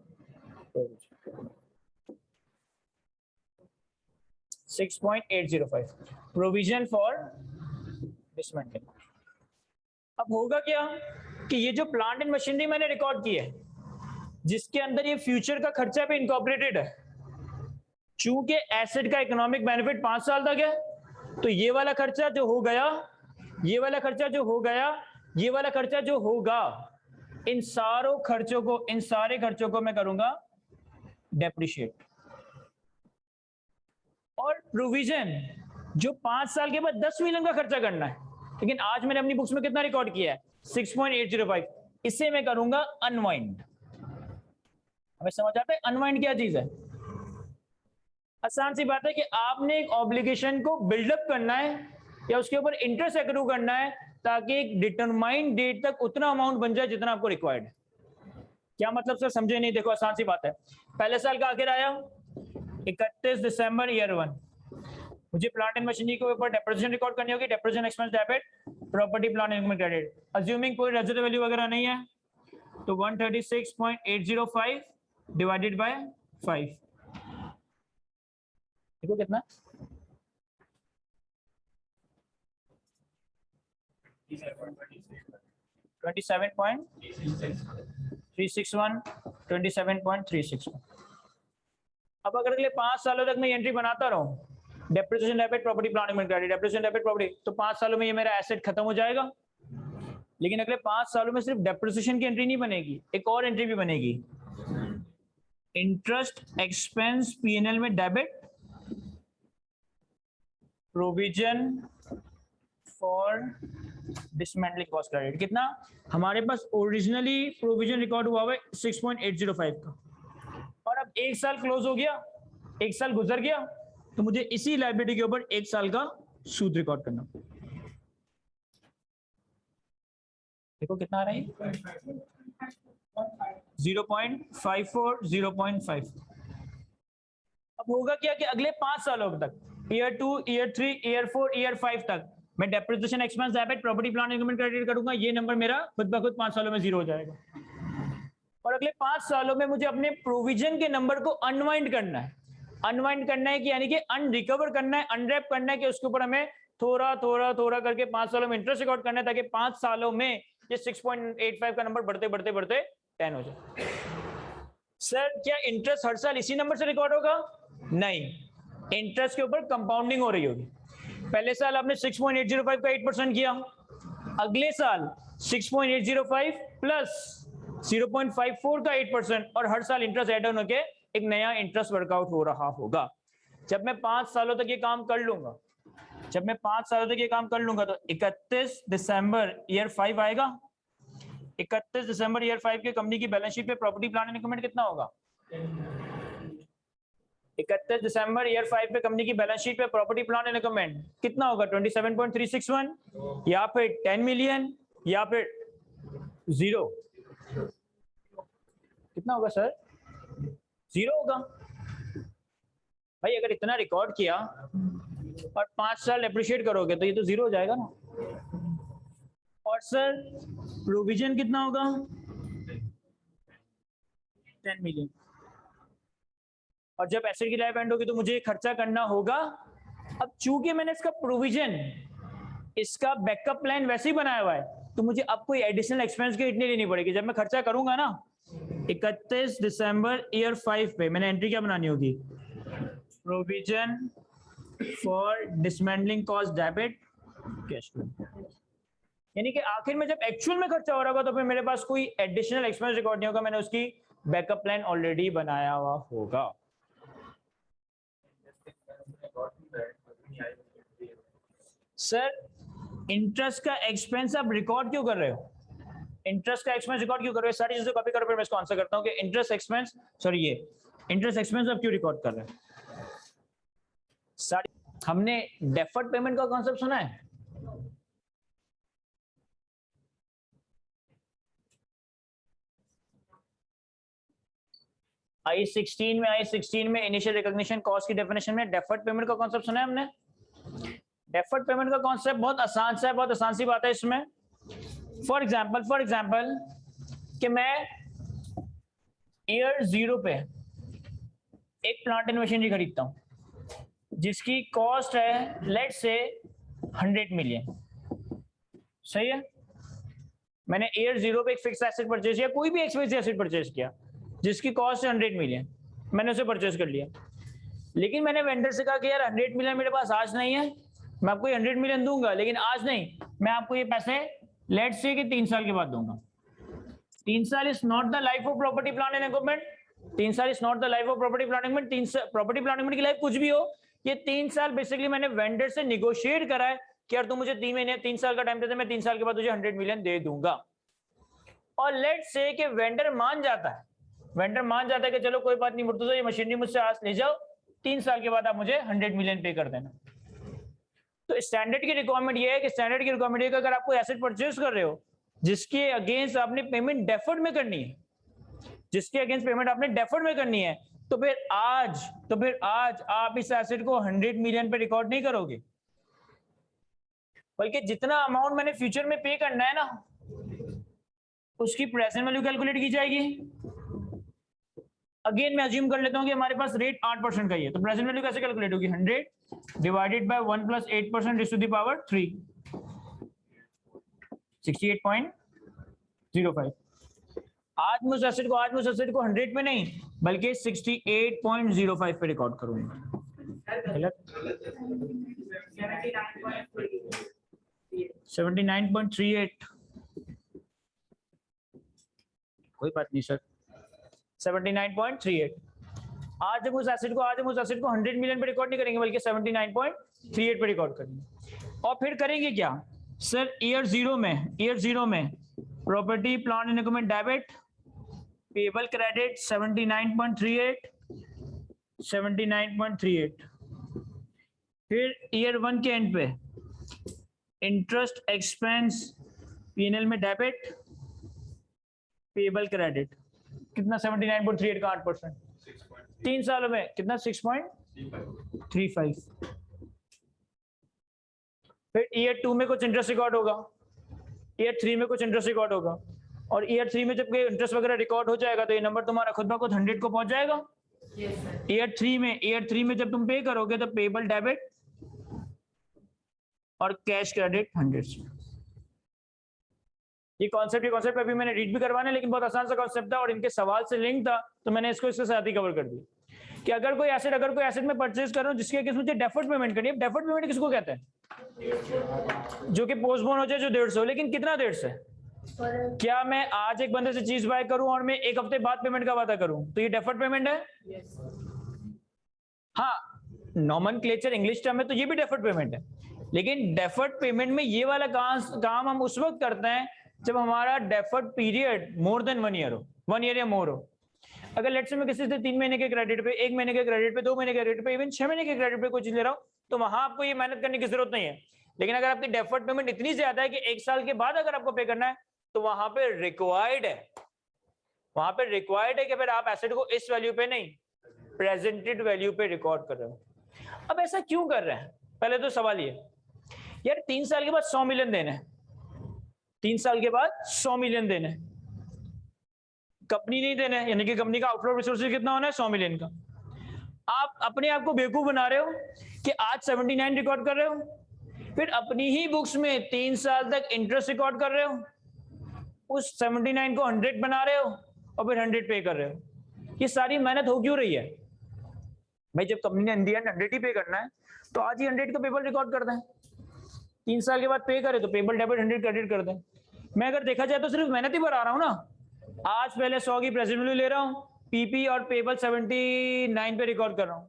6.805 प्रोविजन फॉर डिसमेंटलिंग। अब होगा क्या कि ये जो प्लांट एंड मशीनरी मैंने रिकॉर्ड की है जिसके अंदर ये फ्यूचर का खर्चा भी इनकॉर्पोरेटेड है, चूंकि एसेट का इकोनॉमिक बेनिफिट 5 साल तक है, तो ये वाला खर्चा जो हो गया, ये वाला खर्चा जो हो गया, ये वाला खर्चा जो होगा, इन सारे खर्चों को मैं करूंगा डेप्रिशिएट। और प्रोविजन जो 5 साल के बाद 10 मिलियन का खर्चा करना है, लेकिन आज मैंने अपनी बुक्स में कितना रिकॉर्ड किया है 6.805, इसे मैं करूंगा अनवाइंड। हमें समझ आता है अनवाइंड क्या चीज है? आसान सी बात है कि आपने एक ऑब्लिगेशन को बिल्डअप करना है या उसके ऊपर इंटरेस्ट एक्रू करना है ताकि एक डिटरमाइंड डेट तक उतना अमाउंट बन जाए जितना आपको रिक्वायर्ड है। क्या मतलब सर? समझे नहीं? देखो आसान सी बात है, पहले साल का आखिर आया 31 दिसंबर ईयर 1, मुझे प्लांट एंड मशीनरी के ऊपर डेप्रिसिएशन रिकॉर्ड करनी होगी, depreciation expense debit, property plant and credit, assuming कोई रेजिडुअल वैल्यू वगैरह नहीं है, तो 136.805 डिवाइडेड बाय 5, देखो कितना 27.361। अब अगर अगले 5 सालों तक मैं एंट्री बनाता रहूं, depreciation debit property plant and credit, depreciation debit property, तो 5 सालों में ये मेरा एसेट खत्म हो जाएगा। लेकिन अगले 5 सालों में सिर्फ डेप्रिसिएशन की एंट्री नहीं बनेगी, एक और एंट्री भी बनेगी, इंटरेस्ट एक्सपेंस पीएनएल में debit, provision for dismantling cost credit. कितना हमारे पास ओरिजिनली प्रोविजन रिकॉर्ड हुआ है 6.805 का, और अब 1 साल क्लोज हो गया, 1 साल गुजर गया, तो मुझे इसी लायबिलिटी के ऊपर 1 साल का सूद रिकॉर्ड करना। देखो कितना आ रहा है 0.54 0.5। अब होगा क्या कि अगले 5 सालों तक, ईयर 2 ईयर 3 ईयर 4 ईयर 5 तक मैं depreciation expense debit property plant and credit करूंगा, ये नंबर मेरा खुद ब खुद 5 सालों में 0 हो जाएगा। और अगले 5 सालों में मुझे अपने प्रोविजन के नंबर को अनवाइंड करना है, कि यानी कि अनरिकवर करना है, अनरैप करना है, कि उसके ऊपर हमें थोड़ा थोड़ा थोड़ा करके 5 सालों में इंटरेस्ट रिकॉर्ड करना है, ताकि 5 सालों में ये 6.85 का नंबर बढ़ते बढ़ते बढ़ते 10 हो जाए। सर क्या इंटरेस्ट हर साल इसी नंबर से रिकॉर्ड होगा? नहीं, इंटरेस्ट के ऊपर कंपाउंडिंग हो रही होगी। पहले साल आपने 6.805 का 8% किया, अगले साल 6.805 प्लस 0.54 का 8%, और हर साल इंटरेस्ट एड ऑन होके एक नया इंटरेस्ट वर्कआउट हो रहा होगा। जब मैं 5 सालों तक ये काम कर लूंगा, जब मैं 5 सालों तक ये काम कर लूंगा, तो 31 दिसंबर ईयर 5 आएगा। 31 दिसंबर ईयर 5 के कंपनी की बैलेंस शीट पे प्रॉपर्टी प्लांट एंड इक्विपमेंट कितना होगा? 31 दिसंबर ईयर 5 पे कंपनी की बैलेंस शीट पे प्रॉपर्टी प्लांट एंड इक्विपमेंट कितना होगा? 27.361, या फिर 10 मिलियन, या फिर 0? कितना होगा सर? 0 होगा। भाई अगर इतना रिकॉर्ड किया और 5 साल एप्रिशिएट करोगे तो ये तो 0 हो जाएगा ना। और सर प्रोविजन कितना होगा? 10 मिलियन। और जब एसेट की लाइफ एंड होगी तो मुझे खर्चा करना होगा। अब चूंकि मैंने इसका प्रोविजन, इसका बैकअप प्लान वैसे ही बनाया हुआ है, तो मुझे अब कोई एडिशनल एक्सपेंस की इतनी लेनी पड़ेगी। जब मैं खर्चा करूंगा ना 31 दिसंबर ईयर 5 पे, मैंने एंट्री क्या बनानी होगी? Provision for dismantling cost debit cash flow. यानी कि आखिर में जब एक्चुअल में खर्चा हो रहा होगा तो फिर मेरे पास कोई एडिशनल एक्सपेंस रिकॉर्ड नहीं होगा, मैंने उसकी बैकअप प्लान ऑलरेडी बनाया हुआ होगा। सर इंटरेस्ट का एक्सपेंस आप रिकॉर्ड क्यों कर रहे हो? इंटरेस्ट का एक्सपेंस रिकॉर्ड क्यों कर रहे हो? सारी चीजें कॉपी करो, फिर मैं इसको आंसर करता हूं कि इंटरेस्ट एक्सपेंस, सॉरी ये इंटरेस्ट एक्सपेंस आप क्यों रिकॉर्ड कर रहे हो? सारी हमने डेफर्ड पेमेंट का कॉन्सेप्ट सुना है? I16 में इनिशियल रिकॉग्निशन कॉस्ट की डेफिनेशन में डेफर्ड पेमेंट का कॉन्सेप्ट सुना है हमने? डेफर्ड पेमेंट का कॉन्सेप्ट बहुत आसान सा है, बहुत आसान सी बात है इसमें। फॉर एग्जांपल कि मैं ईयर 0 पे एक प्लांट एंड मशीनरी खरीदता हूं जिसकी कॉस्ट है लेट्स से 100 मिलियन, सही है? मैंने ईयर 0 पे एक फिक्स एसेट परचेज किया, कोई भी एक फिक्स एसेट परचेज किया जिसकी कॉस्ट है 100 मिलियन, मैंने उसे परचेज कर लिया। लेकिन मैंने वेंडर से कहा कि यार 100 मिलियन मेरे पास आज नहीं है, मैं आपको 100 मिलियन दूंगा लेकिन आज नहीं, मैं आपको ये पैसे लेट्स से कि 3 साल के बाद दूंगा। 3 साल is not the life of property plant and equipment. 3 साल is not the life of property plant and equipment. Property plant equipment की लाइफ कुछ भी हो, ये 3 साल बेसिकली मैंने वेंडर से निगोशिएट करा है कि यार तू मुझे 3 साल का टाइम दे दे, मैं 3 साल के बाद तुझे 100 मिलियन दे दूंगा। और लेट्स से कि वेंडर मान जाता है कि चलो कोई बात नहीं मुर्तुजा, ये मशीनरी मुझसे आज ले जाओ, 3 साल के बाद आप मुझे 100 मिलियन पे कर देना। तो स्टैंडर्ड की रिक्वायरमेंट ये है कि अगर आप कोई एसेट परचेज कर रहे हो जिसके अगेंस्ट आपने पेमेंट डेफर्ड में करनी है, तो फिर आज आप इस एसेट को 100 मिलियन पे रिकॉर्ड नहीं करोगे, बल्कि जितना अमाउंट मैंने फ्यूचर में पे करना है ना उसकी प्रेजेंट वैल्यू कैलकुलेट की जाएगी। अगेन मैं अज्यूम कर लेता हूं कि हमारे पास रेट 8% का ही है, तो प्रेजेंट वैल्यू कैसे कैलकुलेट होगी? 100 divided by 1 plus 8% raise to the power 3, 68.05। आज मैं उस एसेट को 100 पे नहीं बल्कि 68.05 पे रिकॉर्ड करूंगा। गलत? 79.38, कोई बात नहीं सर, 79.38। आज हम उस एसेट को 100 मिलियन पे रिकॉर्ड नहीं करेंगे बल्कि 79.38 पे रिकॉर्ड करेंगे। और फिर करेंगे क्या सर? ईयर 0 में property plant and equipment debit, payable credit 79.38। फिर ईयर 1 के एंड पे इंटरेस्ट एक्सपेंस पीएनएल में डेबिट, पेबल क्रेडिट कितना? 79.38 का 8%, 3 सालों में कितना? 6.35। फिर ईयर 2 में कुछ इंटरेस्ट रिकॉर्ड होगा, ईयर 3 में कुछ इंटरेस्ट रिकॉर्ड होगा, और ईयर 3 में जब इंटरेस्ट वगैरह रिकॉर्ड हो जाएगा तो ये नंबर तुम्हारा खुद ब खुद 100 को पहुंच जाएगा। ईयर 3 में जब तुम पे करोगे तो पेबल डेबिट और कैश क्रेडिट 100 से। ये कॉन्सेप्ट अभी मैंने रीड भी करवाना है, लेकिन बहुत आसान सा कॉन्सेप्ट था और इनके सवाल से लिंक था, तो मैंने इसको इसके साथ ही कवर कर दिया कि अगर कोई एसेट में परचेज कर रहा हूँ जिसके अगेंस्ट मुझे डेफर्ड पेमेंट करनी है। डेफर्ड पेमेंट किसको कहते हैं? जो कि पोस्टपोन हो जाए, जो 150, लेकिन कितना 150? क्या मैं आज एक बंदे से चीज बाय करूं और मैं एक हफ्ते बाद पेमेंट का वादा करूं तो ये डेफर्ड पेमेंट है? हाँ, नॉमेनक्लेचर इंग्लिश टर्म में तो ये भी डेफर्ड पेमेंट है, लेकिन डेफर्ड पेमेंट में ये वाला काम हम उस वक्त करते हैं जब हमारा deferred period more than 1 year हो, 1 ईयर या मोर हो। अगर लेट्स से मैं किसी से 3 महीने के क्रेडिट पे, 1 महीने के क्रेडिट पे, 2 महीने के क्रेडिट पे, इवन 6 महीने के क्रेडिट पे कोई चीज ले रहा हूं तो वहां आपको ये मेहनत करने की जरूरत नहीं है। लेकिन अगर आपकी डेफर्ड पेमेंट इतनी ज्यादा है कि 1 साल के बाद अगर आपको पे करना है तो वहां पे रिक्वायर्ड है, कि फिर आप एसेट को इस वैल्यू पे नहीं, प्रेजेंटेड वैल्यू पे रिकॉर्ड कर रहे हो। अब ऐसा क्यों कर रहे हैं? पहले तो सवाल ये, यार 3 साल के बाद 100 मिलियन देने, 3 साल के बाद 100 मिलियन देने, कंपनी नहीं देने, यानी कि कंपनी का आउटफ्लो रिसोर्सेज कितना होना है? 100 मिलियन का। आप अपने आप को बेवकूफ बना रहे हो कि आज 79 रिकॉर्ड कर रहे हो, फिर अपनी ही बुक्स में 3 साल तक इंटरेस्ट रिकॉर्ड कर रहे हो, उस 79 को 100 बना रहे हो और फिर 100 पे कर रहे हो। ये सारी मेहनत हो क्यों रही है भाई? जब कंपनी ने इंडिया 100 ही पे करना है तो आज ही 100 का पेबल रिकॉर्ड कर दें, 3 साल के बाद पे करे तो पेबल डेबिट 100 क्रेडिट कर दें। मैं अगर देखा जाए तो सिर्फ मेहनत ही बढ़ा रहा हूं ना। आज पहले 100 की प्रेजेंट वैल्यू ले रहा हूं, पीपी और पेबल 79 पे रिकॉर्ड कर रहा हूं,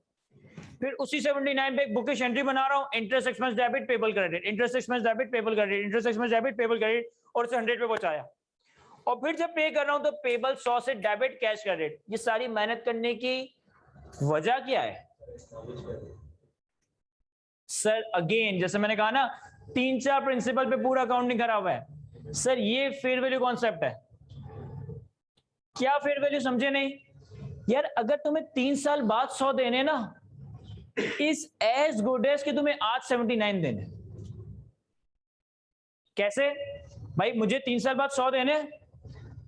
फिर उसी 79 पे एक बुकिश एंट्री बना रहा हूं, interest expense debit payable credit, interest expense debit payable credit, interest expense debit payable credit, और उसे 100 पे पहुंचाया। और फिर जब पे कर रहा हूं तो पेबल 100 से डेबिट कैश क्रेडिट। ये सारी मेहनत करने की वजह क्या है सर? अगेन जैसे मैंने कहा ना, 3-4 प्रिंसिपल पे पूरा अकाउंटिंग करा हुआ है सर। ये फेयर वैल्यू कॉन्सेप्ट है। क्या फेयर वैल्यू समझे नहीं यार? अगर तुम्हें 3 साल बाद 100 देने ना, इज एज गुड एज कि तुम्हें आज 79 देने। कैसे भाई? मुझे 3 साल बाद 100 देने,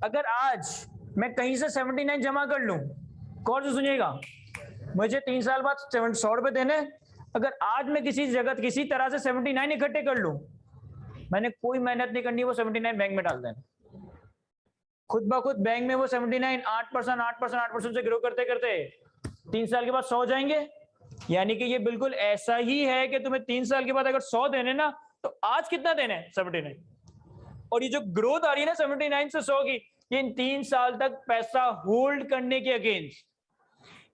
अगर आज मैं कहीं से 79 जमा कर लूं, गौर से सुनिएगा, मुझे 3 साल बाद 100 रुपए देने, अगर आज मैं किसी जगह किसी तरह से 79 इकट्ठे कर लूं, मैंने कोई मेहनत नहीं करनी, वो 79 बैंक में डाल देना खुद ब खुद। बैंक में वो 79 8% से ग्रो करते करते 3 साल के बाद 100 जाएंगे। यानी कि ये बिल्कुल ऐसा ही है कि तुम्हें 3 साल के बाद अगर 100 देने ना, तो आज कितना देने? 79। और ये जो ग्रोथ आ रही है ना 79 से 100 की, ये इन 3 साल तक पैसा होल्ड करने के अगेंस्ट,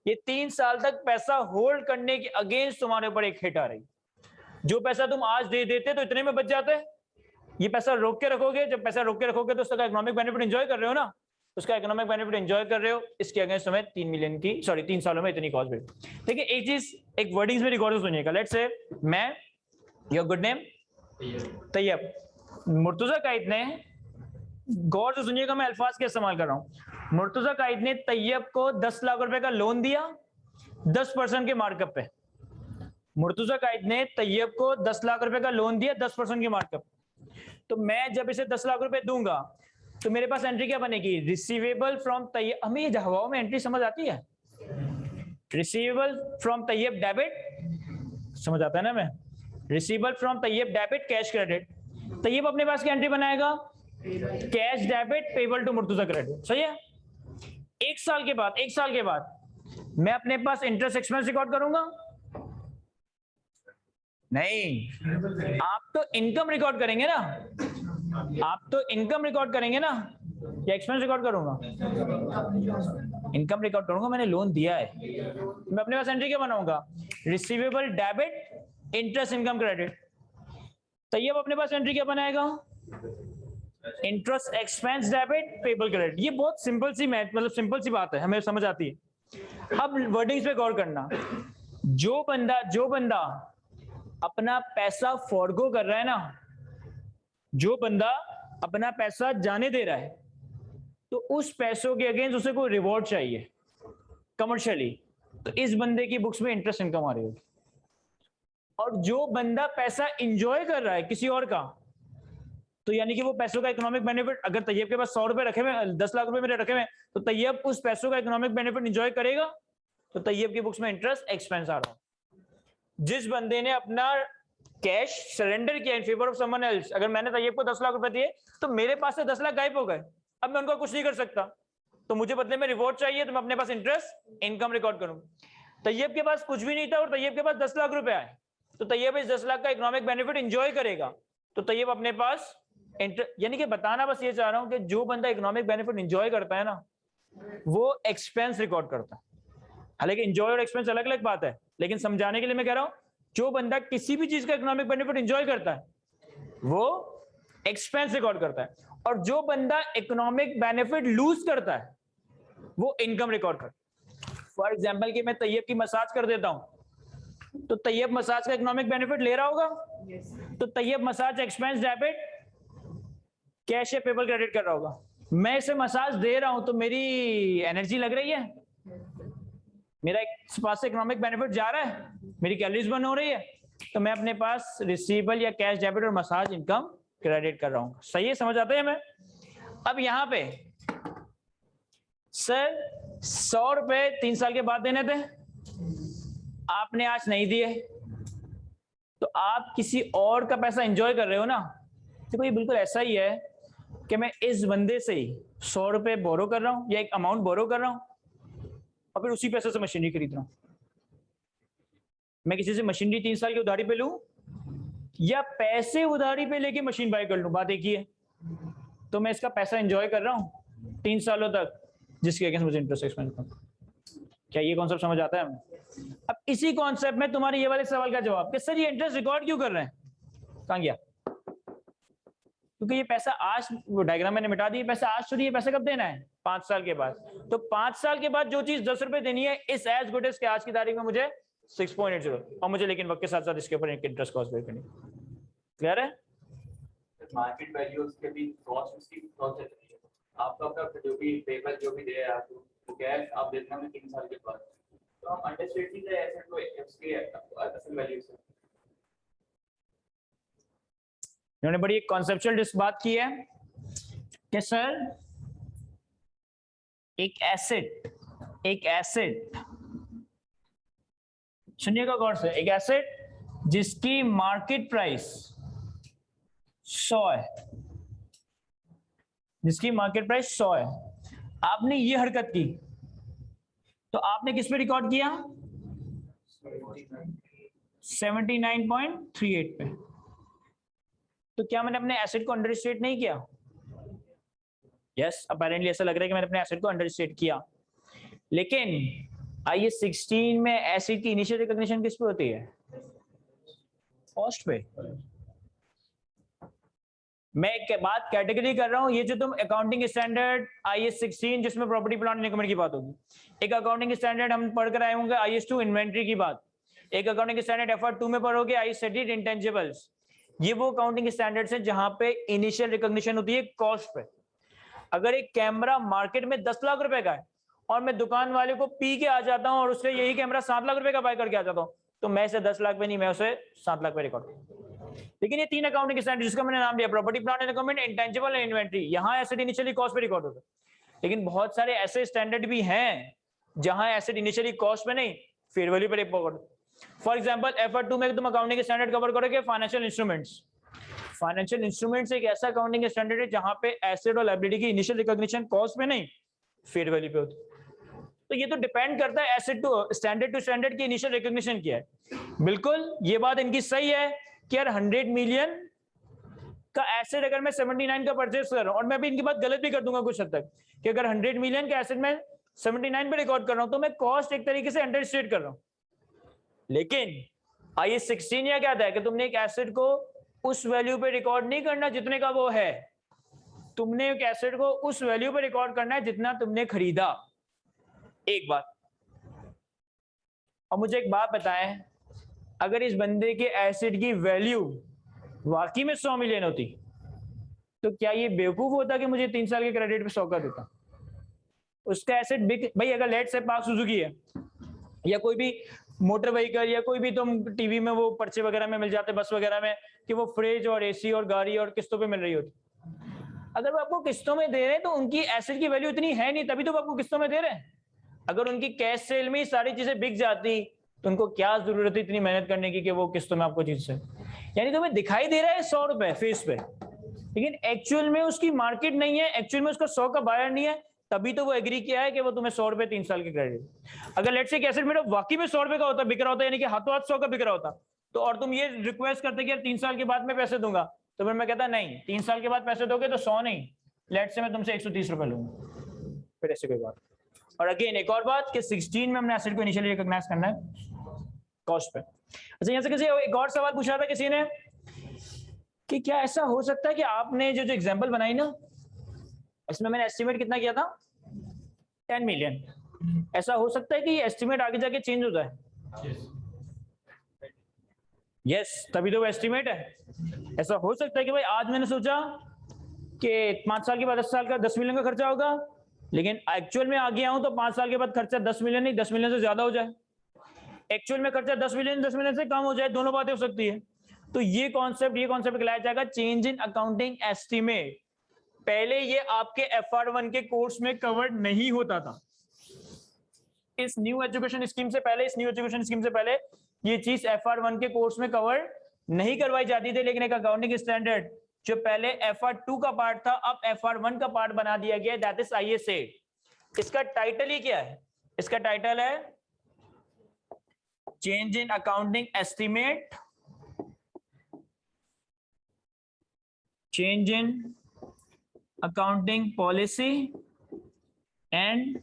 ये 3 साल तक पैसा होल्ड करने के अगेंस्ट तुम्हारे ऊपर एक हिट आ रही। जो पैसा तुम आज दे देते तो इतने में बच जाते, ये पैसा रोक के रखोगे। जब पैसा रोक के रखोगे तो उसका इकोनॉमिक बेनिफिट एंजॉय कर रहे हो ना, उसका इकोनॉमिक बेनिफिट एंजॉय कर रहे हो, इसके अगेंस्ट तुम्हें 3 सालों में इतनी कॉस्ट मिली। ठीक है, एक चीज, एक वर्डिंग्स में रिकॉर्ड सुनिएगा। लेट्स से मैं, your good name Taiyab, Murtuza Qaid ने, गौर से सुनिएगा मैं अल्फाज के इस्तेमाल कर रहा हूं, मुर्तुजा काइद ने तैयब को 10 लाख रुपए का लोन दिया 10% के मार्कअप पे। मुर्तुजा काइद ने तैयब को 10 लाख रुपए का लोन दिया 10% के मार्कअप। तो मैं जब इसे 10 लाख रुपए दूंगा तो मेरे पास एंट्री क्या बनेगी? Receivable from Taiyab. हमें ये हवाओं में एंट्री समझ आती है? रिसीवेबल फ्रॉम तैयब डेबिट, समझ आता है ना? मैं receivable from Taiyab debit cash credit. Tayyab अपने पास की एंट्री बनाएगा cash debit payable to Murtuza credit. सही है? 1 साल के बाद मैं अपने पास इंटरेस्ट एक्सपेंस रिकॉर्ड करूंगा? नहीं, आप तो इनकम रिकॉर्ड करेंगे ना, आप तो इनकम रिकॉर्ड करेंगे ना, या एक्सपेंस रिकॉर्ड करूंगा? इनकम रिकॉर्ड करूंगा, मैंने लोन दिया है। मैं अपने पास एंट्री क्या बनाऊंगा? Receivable debit interest income credit. Tayyab अपने पास एंट्री क्या बनाएगा? Interest expense debit payable credit. ये बहुत सिंपल सी मतलब सिंपल सी बात है, हमें समझ आती है। अब वर्डिंग्स पे गौर करना। जो बंदा अपना पैसा फॉरगो कर रहा है ना, जो बंदा अपना पैसा जाने दे रहा है, तो उस पैसों के अगेंस्ट उसे कोई रिवॉर्ड चाहिए कमर्शियली, तो इस बंदे की बुक्स में इंटरेस्ट इनकम आ रही होगी। और जो बंदा पैसा इंजॉय कर रहा है किसी और का, तो यानी कि वो पैसों का इकोनॉमिक बेनिफिट, अगर तैयब के पास 100 रुपए रखे हुए, 10 लाख रुपए मेरे रखे हुए, तो तैयब उस पैसों का इकोनॉमिक बेनिफिट एंजॉय करेगा, तो तैयब की बुक्स में इंटरेस्ट एक्सपेंस आ रहा हो। जिस बंदे ने अपना कैश सरेंडर किया in favour of someone else. अगर मैंने तैयब को 10 लाख रुपए दिए तो मेरे पास से 10 लाख गायब हो गए, अब मैं उनको कुछ नहीं कर सकता, तो मुझे बदले में रिवॉर्ड चाहिए, तो मैं अपने पास इंटरेस्ट इनकम रिकॉर्ड करूं। तैयब के पास कुछ भी नहीं था और तैयब के पास 10 लाख रुपए आए, तो तैयब इस 10 लाख का इकोनॉमिक बेनिफिट एंजॉय करेगा, तो तैयब अपने पास यानी कि बताना बस ये चाह रहा हूं कि जो बंदा इकोनॉमिक बेनिफिट एंजॉय करता है ना, वो एक्सपेंस रिकॉर्ड करता है। हालांकि एंजॉय और एक्सपेंस अलग अलग बात है, लेकिन समझाने के लिए मैं कह रहा हूं, जो बंदा किसी भी चीज का इकोनॉमिक बेनिफिट एंजॉय करता है वो एक्सपेंस रिकॉर्ड करता है, और जो बंदा इकोनॉमिक बेनिफिट लूज करता है वो इनकम रिकॉर्ड करता है। फॉर एग्जांपल कि मैं तैयब की मसाज कर देता हूं, तो तैयब मसाज का इकोनॉमिक बेनिफिट ले रहा होगा, तो Tayyab massage expense debit cash या पेपर क्रेडिट कर रहा होगा। मैं इसे मसाज दे रहा हूं तो मेरी एनर्जी लग रही है, मेरा पास से इकोनॉमिक बेनिफिट जा रहा है, मेरी कैलोरीज बर्न हो रही है, तो मैं अपने पास रिसीवेबल या कैश डेबिट और मसाज इनकम क्रेडिट कर रहा हूं। सही है, समझ आता है हमें? अब यहां पे सर 100 रुपए 3 साल के बाद देने थे, आपने आज नहीं दिए, तो आप किसी और का पैसा एंजॉय कर रहे हो ना। देखो ये बिल्कुल ऐसा ही है कि मैं इस बंदे से ही 100 रुपए बोरो कर रहा हूं या एक अमाउंट बोरो कर रहा हूं और फिर उसी पैसे से मशीनरी खरीद रहा हूं। मैं किसी से मशीनरी 3 साल की उधारी पे लूं या पैसे उधारी पे लेके मशीन बाय कर लूं, बात एक ही है। तो मैं इसका पैसा एंजॉय कर रहा हूं 3 सालों तक, जिसके अगेंस्ट मुझे इंटरेस्ट एक्सपेंस करना। क्या ये कॉन्सेप्ट समझ आता है हमें? अब इसी कॉन्सेप्ट में तुम्हारे ये वाले सवाल का जवाब कि सर ये इंटरेस्ट रिकॉर्ड क्यों कर रहे हैं, कहां गया? क्योंकि ये पैसा आज, वो डायग्राम मैंने मिटा दी, पैसा आज छोड़िए, पैसा कब देना है? 5 साल के बाद। तो 5 साल के बाद जो चीज 10 रुपए देनी है, इस एज गुड एज के आज की तारीख में मुझे 6.80, और मुझे लेकिन वक्त के साथ साथ इसके ऊपर इंटरेस्ट कॉस्ट पे करनी। क्लियर है? मार्केट वैल्यू उसके भी कॉस्ट उसकी कॉस्ट है, आपका जो भी पेपर जो भी दे आपको, तो कैश आप देते हैं 3 साल के बाद, तो हम अंडरस्टैंडिंग है एसेट को उसके असल वैल्यू से। इन्होंने बड़ी एक कॉन्सेप्चुअल बात की है कि सर एक एसेट सुनिएगा गौर से, एक एसेट जिसकी मार्केट प्राइस 100 है, जिसकी मार्केट प्राइस 100 है, आपने ये हरकत की, तो आपने किस पे रिकॉर्ड किया? 79.38 पे। तो क्या मैंने अपने एसेट को अंडर स्टेट नहीं किया? यस, अपेरेंटली ऐसा लग रहा है कि मैंने अपने एसेट को अंडर स्टेट किया, लेकिन IAS 16 में एसेट की इनिशियल रिकॉग्निशन किस पे होती है? कॉस्ट पे। मैं एक बात कैटेगरी कर रहा हूं, ये जो तुम अकाउंटिंग स्टैंडर्ड IAS 16 जिसमें प्रॉपर्टी प्लांट एंड इक्विपमेंट की बात होगी, एक अकाउंटिंग स्टैंडर्ड हम पढ़कर आए होंगे IAS 2 इन्वेंट्री की बात, एक अकाउंटिंग स्टैंडर्ड FR 2 में पढ़ोगे IAS 30 इंटेंजिबल्स। ये वो अकाउंटिंग स्टैंडर्ड्स हैं जहां पे इनिशियल रिकॉग्निशन होती है कॉस्ट पे। अगर एक कैमरा मार्केट में 10 लाख रुपए का है और मैं दुकान वाले को पी के आ जाता हूं और उससे यही कैमरा 7 लाख रुपए का बाय करके आ जाता हूं, तो मैं इसे 10 लाख पे नहीं, मैं उसे 7 लाख पे रिकॉर्ड करूंगा। लेकिन ये 3 अकाउंटिंग स्टैंडर्ड जिसका मैंने नाम लिया, property plant and equipment, intangible and inventory, यहां एसेट इनिशियली कॉस्ट पे रिकॉर्ड होता है। लेकिन बहुत सारे ऐसे स्टैंडर्ड भी हैं जहां एसेट इनिशियली कॉस्ट पे नहीं, फेयर वैल्यू पे रिकॉर्ड। फॉर एग्जांपल FR 2 में तुम अकाउंटिंग स्टैंडर्ड कवर करोगे फाइनेंशियल इंस्ट्रूमेंट्स। फाइनेंशियल इंस्ट्रूमेंट्स एक ऐसा अकाउंटिंग स्टैंडर्ड है जहां पे एसेट और लायबिलिटी की इनिशियल रिकॉग्निशन कॉस्ट पे नहीं, फेयर वैल्यू पे होती है। तो ये तो डिपेंड करता है एसेट टू स्टैंडर्ड की इनिशियल रिकॉग्निशन किया है। बिल्कुल ये बात इनकी सही है कि यार 100 मिलियन का एसेट अगर मैं 79 का परचेस कर रहा हूं, और मैं भी इनकी बात गलत भी कर दूंगा कुछ हद तक, कि अगर 100 मिलियन का एसेट में 79 पे रिकॉर्ड कर रहा हूं, तो मैं कॉस्ट एक तरीके से अंडरस्टेट कर रहा हूं। लेकिन IAS 16 यह कहता है कि तुमने एक एसेट को उस वैल्यू पे रिकॉर्ड नहीं करना जितने का वो है, तुमने एक एसेट को उस वैल्यू पे रिकॉर्ड करना है जितना तुमने खरीदा। एक बात, और मुझे एक बात बताएं, अगर इस बंदे के एसेट की वैल्यू वाकई में 100 मिलियन होती, तो क्या ये बेवकूफ होता कि मुझे 3 साल के क्रेडिट पे 100 का देता? उसका एसेट बिक, भाई अगर लेट से पास सुजुकी है या कोई भी मोटर व्हीकल या कोई भी, तुम टीवी में वो पर्चे वगैरह में मिल जाते, बस वगैरह में, कि वो फ्रिज और AC और गाड़ी और किस्तों पे मिल रही होती, अगर वो आपको किस्तों में दे रहे हैं तो उनकी एसेट की वैल्यू इतनी है नहीं, तभी तो वो आपको किस्तों में दे रहे हैं। अगर उनकी कैश सेल में ही सारी चीजें बिक जाती तो उनको क्या जरूरत है इतनी मेहनत करने की कि वो किस्तों में आपको चीज से। यानी तुम्हें दिखाई दे रहा है 100 रुपए फेस पे, लेकिन एक्चुअल में उसकी मार्केट नहीं है, एक्चुअल में उसका 100 का बायर नहीं है, तभी तो वो एग्री किया है कि वो तुम्हें 100 रुपए 3 साल के क्रेडिट। अगर लेट्स से एक एसेट मेरा वाकई में 100 रुपए का होता, बिक रहा होता, यानी कि हाथों हाथ 100 का बिक रहा होता, तो और तुम ये रिक्वेस्ट करते कि यार 3 साल के बाद मैं पैसे दूंगा, तो फिर मैं कहता नहीं 3 साल के बाद पैसे दोगे तो 100 नहीं, लेट्स से मैं तुमसे 130 रुपए लूंगा, फिर ऐसे कोई बात। और अगेन एक और बात कि 16 में हमने एसेट को इनिशियली रिकॉग्नाइज करना है कॉस्ट पे। अच्छा, यहाँ से किसी एक और सवाल पूछा था किसी ने कि क्या ऐसा हो सकता है कि आपने जो एग्जांपल बनाई ना, इसमें मैंने एस्टिमेट कितना किया था 10 मिलियन, ऐसा हो सकता है कि ये एस्टिमेट आगे जाके चेंज हो जाए? यस, तभी तो वो एस्टिमेट है। ऐसा हो सकता है कि भाई आज मैंने सोचा कि 5 साल के बाद 10 साल का 10 मिलियन का खर्चा होगा, लेकिन एक्चुअल में आ गया हूं तो 5 साल के बाद खर्चा 10 मिलियन नहीं 10 मिलियन से ज्यादा हो जाए, एक्चुअल में खर्चा 10 मिलियन से कम हो जाए, दोनों बातें हो सकती है। तो ये कॉन्सेप्ट कहलाया जाएगा चेंज इन अकाउंटिंग एस्टिमेट। पहले ये आपके FR1 के कोर्स में कवर्ड नहीं होता था, इस न्यू एजुकेशन स्कीम से पहले ये चीज FR1 के कोर्स में कवर नहीं करवाई जाती थी, लेकिन एक अकाउंटिंग स्टैंडर्ड जो पहले FR2 का पार्ट था अब FR1 का पार्ट बना दिया गया, दैट इज ISA। इसका टाइटल ही क्या है? इसका टाइटल है change in accounting estimate, change in accounting policy and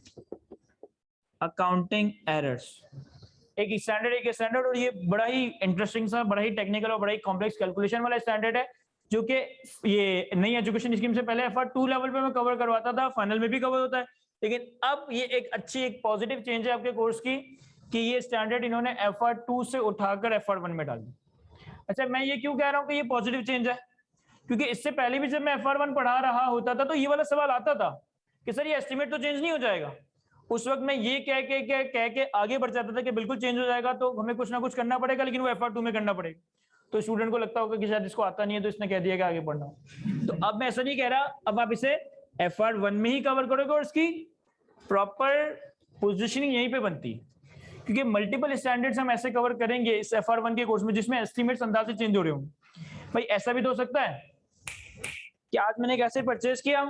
accounting errors. एक स्टैंडर्ड और ये बड़ा ही इंटरेस्टिंग सा, बड़ा ही टेक्निकल और बड़ा ही कॉम्प्लेक्स कैलकुलेशन वाला स्टैंडर्ड है, जो कि ये नई एजुकेशन स्कीम से पहले FR2 लेवल पे मैं कवर करवाता था, फाइनल में भी कवर होता है, लेकिन अब ये एक पॉजिटिव चेंज है आपके कोर्स की कि ये स्टैंडर्ड इन्होंने FR2 से उठाकर FR1 में डाल दिया। अच्छा, मैं ये क्यों कह रहा हूँ कि ये पॉजिटिव चेंज है, क्योंकि इससे पहले भी जब मैं FR1 पढ़ा रहा होता था तो ये वाला सवाल आता था कि सर ये एस्टिमेट तो चेंज नहीं हो जाएगा। उस वक्त मैं ये कह के आगे बढ़ जाता था कि बिल्कुल चेंज हो जाएगा, तो हमें कुछ ना कुछ करना पड़ेगा, लेकिन वो FR2 में करना पड़ेगा। तो स्टूडेंट को लगता होगा कि शायद इसको आता नहीं है तो इसने कह दिया कि आगे पढ़ना। तो अब मैं ऐसा नहीं कह रहा, अब आप इसे FR1 में ही कवर करोगे और इसकी प्रॉपर पोजिशनिंग यहीं पे बनती है, क्योंकि मल्टीपल स्टैंडर्ड्स हम ऐसे कवर करेंगे इस FR1 के कोर्स में जिसमें एस्टिमेट्स अंदाज से चेंज हो रहे होंगे। भाई ऐसा भी तो हो सकता है कि आज मैंने एक एसेट परचेज किया,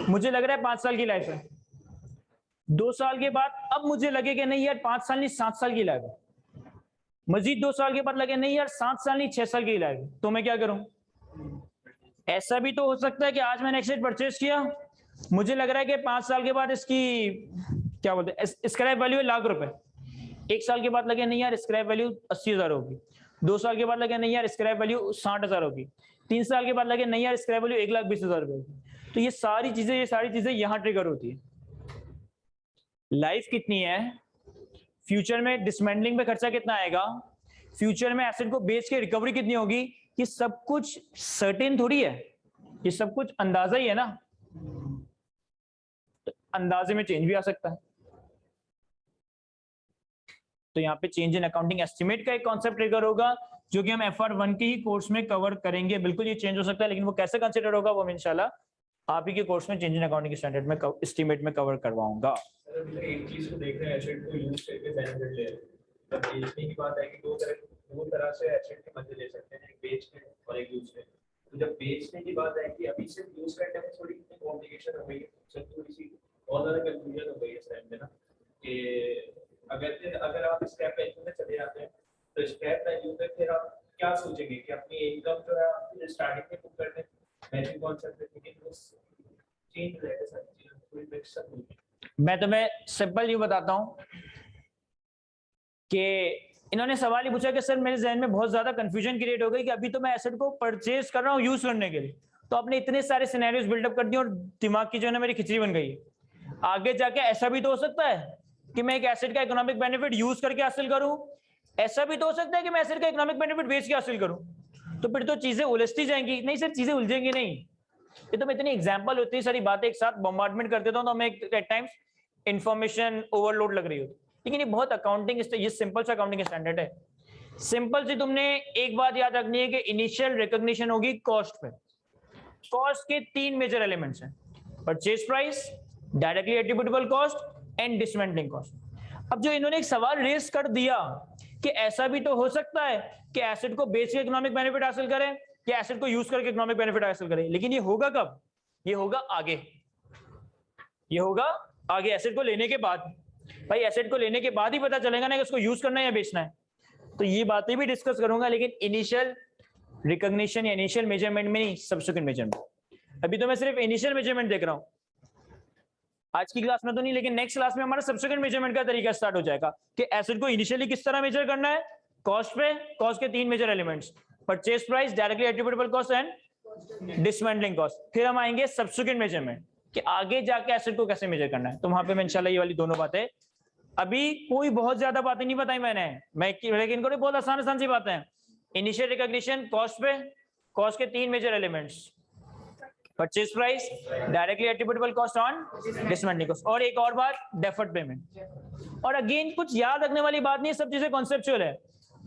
मुझे लग रहा है 5 साल की लाइफ है, 2 साल के बाद अब मुझे लगे कि नहीं यार 5 साल नहीं 7 साल की लाइफ है, मजीद 2 साल के बाद लगे नहीं यार 7 साल नहीं 6 साल की लाइफ है, तो मैं क्या करूं? ऐसा भी तो हो सकता है कि आज मैंने एसेट परचेज किया, मुझे लग रहा है कि 5 साल के बाद इसकी क्या बोलते हैं स्क्रैप वैल्यू है ₹1,00,000, 1 साल के बाद लगे नहीं यार स्क्रैप वैल्यू 80,000 होगी, 2 साल के बाद लगे नहीं यार स्क्रैप वैल्यू 60,000 होगी, 3 साल के बाद लगे नहीं यार स्क्रैप वैल्यू 1,20,000 रुपए होगी। तो ये सारी चीजें यहाँ ट्रिगर होती है। लाइफ कितनी है, फ्यूचर में डिसमेंटलिंग पे खर्चा कितना आएगा, फ्यूचर में एसेट को बेच के रिकवरी कितनी होगी, ये सब कुछ सर्टेन थोड़ी है, ये सब कुछ अंदाजा ही है ना, तो अंदाजे में चेंज भी आ सकता है। तो यहाँ पे चेंज इन अकाउंटिंग एस्टिमेट का एक कॉन्सेप्ट ट्रिगर होगा जो कि हम FR1 के ही कोर्स में कवर करेंगे। बिल्कुल ये चेंज हो सकता है, लेकिन वो कैसे कंसिडर होगा वो इंशाल्लाह आप ही के कोर्स में चेंज इन अकाउंटिंग स्टैंडर्ड में एस्टिमेट में कवर करवाऊंगा। एक चीज को देख रहे हैं, एसेट को यूज करके बेनिफिट ले रहे हैं। तब बेचने की बात है कि दो तरह से एसेट के मजे ले सकते हैं, एक बेचने और एक यूज करने। तो जब बेचने की बात है कि अभी सिर्फ यूज करने में थोड़ी कॉम्प्लिकेशन हो गई है, थोड़ी सी बहुत ज्यादा कंफ्यूजन हो गई है इस टाइम पे ना, कि अगर आप स्क्रैप वैल्यू में चले जाते हैं तो स्क्रैप वैल्यू में फिर आप क्या सोचेंगे कि अपनी इनकम जो है आप स्टार्टिंग में बुक करते हैं, मैचिंग कॉन्सेप्ट है, लेकिन उस चेंज हो जाएगा सारी चीजें, कोई मिक्सअप हो गई। मैं तुम्हें सिंपल ये बताता हूं कि इन्होंने सवाल ही पूछा कि सर मेरे जहन में बहुत ज्यादा कंफ्यूजन क्रिएट हो गई कि अभी तो मैं एसेट को परचेज कर रहा हूं यूज करने के लिए, तो आपने इतने सारे सिनेरियोज बिल्डअप कर दिए और दिमाग की जो है ना मेरी खिचड़ी बन गई है। आगे जाके ऐसा भी तो हो सकता है कि मैं एक एसेट का इकोनॉमिक बेनिफिट यूज करके हासिल करूं, ऐसा भी तो हो सकता है कि मैं एसेट का इकोनॉमिक बेनिफिट बेच के हासिल करूं, तो फिर तो चीजें उलझती जाएंगी। नहीं सर चीजें उलझेंगी नहीं, ये तो इतनी एग्जाम्पल होती है, सारी बातें एक साथ बॉम्बार्डमेंट कर देता हूं तो हमें एट टाइम्स इंफॉर्मेशन ओवरलोड लग रही होती, लेकिन ये बहुत अकाउंटिंग, ये सिंपल सा अकाउंटिंग स्टैंडर्ड है। सिंपल सी तुमने एक बात याद रखनी है कि इनिशियल रिकॉग्निशन होगी कॉस्ट पे। कॉस्ट के 3 मेजर एलिमेंट्स हैं, purchase price, directly attributable cost and dismantling cost. अब जो इन्होंने एक सवाल रेस कर दिया कि ऐसा भी तो हो सकता है कि एसेट को बेच के इकोनॉमिक बेनिफिट हासिल करें या एसेट को यूज करके इकोनॉमिक बेनिफिट हासिल करें, लेकिन ये होगा कब? ये होगा आगे, ये होगा आगे एसेट को लेने के बाद। भाई एसेट को लेने के बाद ही पता चलेगा ना कि उसको यूज करना है या बेचना है। तो ये बातें भी डिस्कस करूंगा, लेकिन इनिशियल रिकॉग्निशन या इनिशियल मेजरमेंट में नहीं, सब्सिक्वेंट मेजरमेंट। अभी तो मैं सिर्फ इनिशियल मेजरमेंट देख रहा हूं, आज की क्लास में तो नहीं, लेकिन नेक्स्ट क्लास में हमारा सब्सिक्वेंट मेजरमेंट का तरीका स्टार्ट हो जाएगा कि एसेट को इनिशियली किस तरह मेजर करना है। कॉस्ट पे, कॉस्ट के 3 major elements, purchase price, directly attributable cost and dismantling cost. फिर हम आएंगे सब्सिक्वेंट मेजरमेंट कि आगे जाके एसेट को कैसे मेजर करना है। तो वहां पे मैं इंशाल्लाह ये वाली दोनों बातें, अभी कोई बहुत ज्यादा बातें नहीं बताई मैंने, लेकिन इनको बहुत आसान आसान सी बातें हैं। इनिशियल रिकॉग्निशन कॉस्ट पे, कॉस्ट के 3 major elements, purchase price, directly attributable cost on dismantling cost, और एक और बात डेफर्ड पेमेंट। और अगेन कुछ याद रखने वाली बात नहीं है, सब चीजें कॉन्सेप्चुअल है।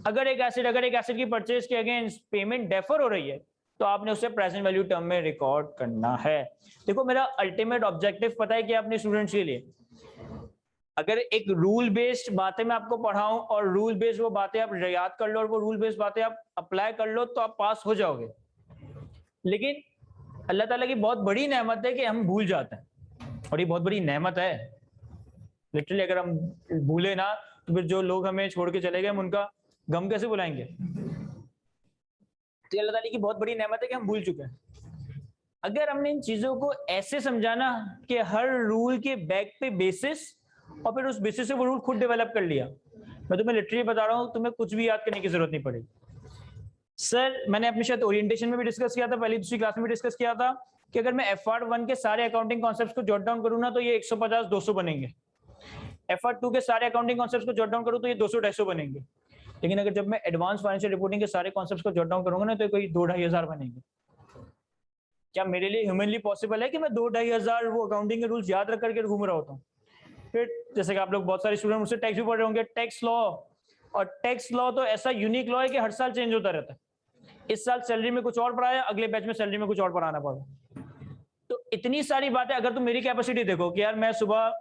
अगर एक एसेट की परचेज के अगेंस्ट पेमेंट डेफर हो रही है तो आपने उसे प्रेजेंट वैल्यू टर्म में रिकॉर्ड करना है। देखो मेरा अल्टीमेट ऑब्जेक्टिव पता है कि अपने स्टूडेंट्स के लिए, अगर एक रूल बेस्ड बातें मैं आपको पढ़ाऊं और रूल बेस्ड वो बातें आप याद कर लो और वो रूल बेस्ड बातें आप अप्लाई कर लो तो आप पास हो जाओगे। लेकिन अल्लाह ताला की बहुत बड़ी नेमत है कि हम भूल जाते हैं, और ये बहुत बड़ी नेमत है लिटरली। अगर हम भूले ना तो फिर जो लोग हमें छोड़ के चले गए हम उनका गम कैसे बुलाएंगे। तो अल्लाह ताला की बहुत बड़ी नेमत है कि हम भूल चुके हैं। अगर हमने इन चीजों को ऐसे समझाना कि हर रूल के बैक पे बेसिस और फिर उस बेसिस से वो रूल खुद डेवलप कर लिया, मैं तुम्हें लिटरली बता रहा हूँ, तुम्हें कुछ भी याद करने की जरूरत नहीं पड़ेगी। सर मैंने अपने शायद ओरिएंटेशन में भी डिस्कस किया था, पहली दूसरी क्लास में भी डिस्कस किया था कि अगर मैं FR1 के सारे अकाउंटिंग कॉन्सेप्ट्स को जॉट डाउन करूँ ना तो ये 150-200 बनेंगे। FR2 के सारे अकाउंटिंग कॉन्सेप्ट्स को जॉट डाउन करूँ तो ये 200-250 बनेंगे। लेकिन अगर जब मैं एडवांस फाइनेंशियल रिपोर्टिंग के सारे कॉन्सेप्ट्स को जॉट डाउन करूंगा ना तो कोई 2-2.5 हजार बनेंगे। क्या मेरे लिए ह्यूमनली पॉसिबल है कि मैं 2-2.5 हजार वो अकाउंटिंग के रूल्स याद रख करके घूम रहा होता हूँ? फिर जैसे कि आप लोग बहुत सारे स्टूडेंट मुझसे टैक्स भी पढ़ रहे होंगे, टैक्स लॉ, और टैक्स लॉ तो ऐसा यूनिक लॉ है कि हर साल चेंज होता रहता है। इस साल सैलरी में कुछ और पढ़ाया, अगले बैच में सैलरी में कुछ और पढ़ाना पड़ा। तो इतनी सारी बातें, अगर तुम मेरी कैपेसिटी देखो कि यार मैं सुबह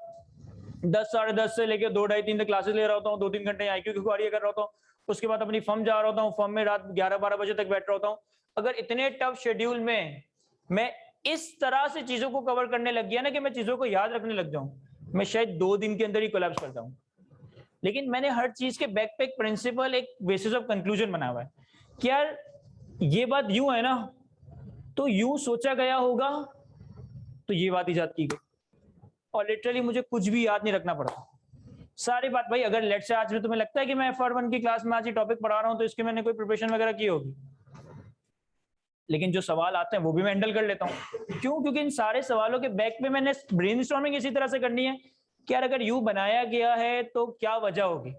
10-10:30 से लेकर 2-2.5-3 तक क्लासेस ले रहा होता हूँ, 2-3 घंटे IQ की क्वारी कर रहा होता हूँ, उसके बाद अपनी फर्म जा रहा होता हूँ, फर्म में रात 11-12 बजे तक बैठ रहा होता हूँ। अगर इतने टफ शेड्यूल में मैं इस तरह से चीजों को कवर करने लग गया ना कि मैं चीजों को याद रखने लग जाऊं, मैं शायद 2 दिन के अंदर ही कोलैप्स कर जाऊं। लेकिन मैंने हर चीज के बैक पे एक प्रिंसिपल, एक बेसिस ऑफ कंक्लूजन बना हुआ है कि यार ये बात यूं है ना तो यूं सोचा गया होगा तो ये बात इजाद की गई, और लिटरली मुझे कुछ भी याद नहीं रखना पड़ता सारी बात। भाई अगर लेट से आज में तुम्हें लगता है कि मैं FR1 की क्लास में आज ये टॉपिक पढ़ा रहा हूं तो इसके मैंने कोई प्रिपरेशन वगैरह की होगी, लेकिन जो सवाल आते हैं वो भी मैं हैंडल कर लेता हूँ। क्यों? क्योंकि इन सारे सवालों के बैक पे मैंने ब्रेनस्टॉर्मिंग इसी तरह से करनी है कि यार अगर यू बनाया गया है तो क्या वजह होगी।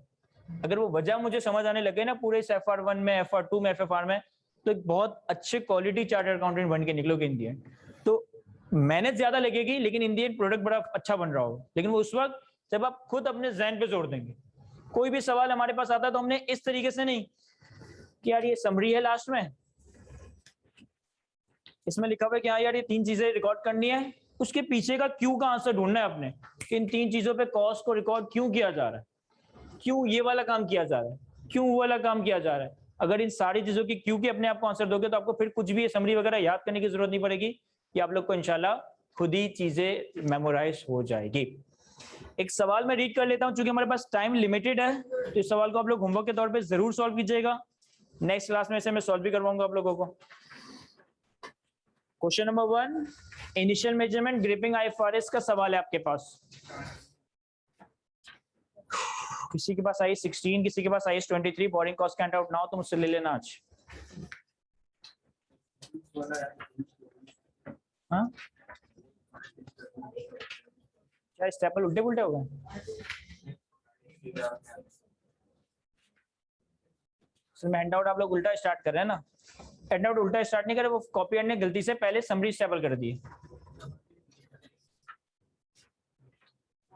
अगर वो वजह मुझे समझ आने लगे ना पूरे इस FR1 में, FR2 में, FFR में, तो एक बहुत अच्छे क्वालिटी चार्टर्ड अकाउंटेंट बन के निकलोगे इन दी एंड। तो मेहनत ज्यादा लगेगी लेकिन इन दी एंड प्रोडक्ट बड़ा अच्छा बन रहा होगा, लेकिन वो उस वक्त जब आप खुद अपने ज़हन पे जोड़ देंगे। कोई भी सवाल हमारे पास आता है तो हमने इस तरीके से नहीं कि यार ये समरी है, लास्ट में इसमें लिखा हुआ है कि हाँ यार ये 3 चीजें रिकॉर्ड करनी है, उसके पीछे का क्यों का आंसर ढूंढना है अपने कि इन 3 चीजों पे कॉस्ट को रिकॉर्ड क्यों किया जा रहा है, क्यों ये वाला काम किया जा रहा है, क्यों वो वाला काम किया जा रहा है। अगर इन सारी चीजों की क्यों की अपने आप को आंसर दोगे तो आपको फिर कुछ भी समरी वगैरह याद करने की जरूरत नहीं पड़ेगी, कि आप लोग को इंशाल्लाह खुद ही चीजें मेमोराइज हो जाएगी। एक सवाल मैं रीड कर लेता हूं, चूंकि हमारे पास टाइम लिमिटेड है तो इस सवाल को आप लोग होमवर्क के तौर पे जरूर सॉल्व कीजिएगा। नेक्स्ट क्लास में इसे मैं सॉल्व भी करवाऊंगा आप लोगों को। Question number 1, initial measurement gripping IFRS का सवाल है आपके पास। किसी के पास IAS 16, किसी के पास IAS 23, borrowing cost can't out ना हो तो मुझसे ले लेना आज। हाँ क्या स्टेपल उल्टे पुल्टे हो गए? हैंड आउट आप लोग उल्टा स्टार्ट कर रहे हैं ना, हैंड आउट उल्टा स्टार्ट नहीं करे, वो कॉपी ने गलती से पहले समरी स्टेपल कर दी।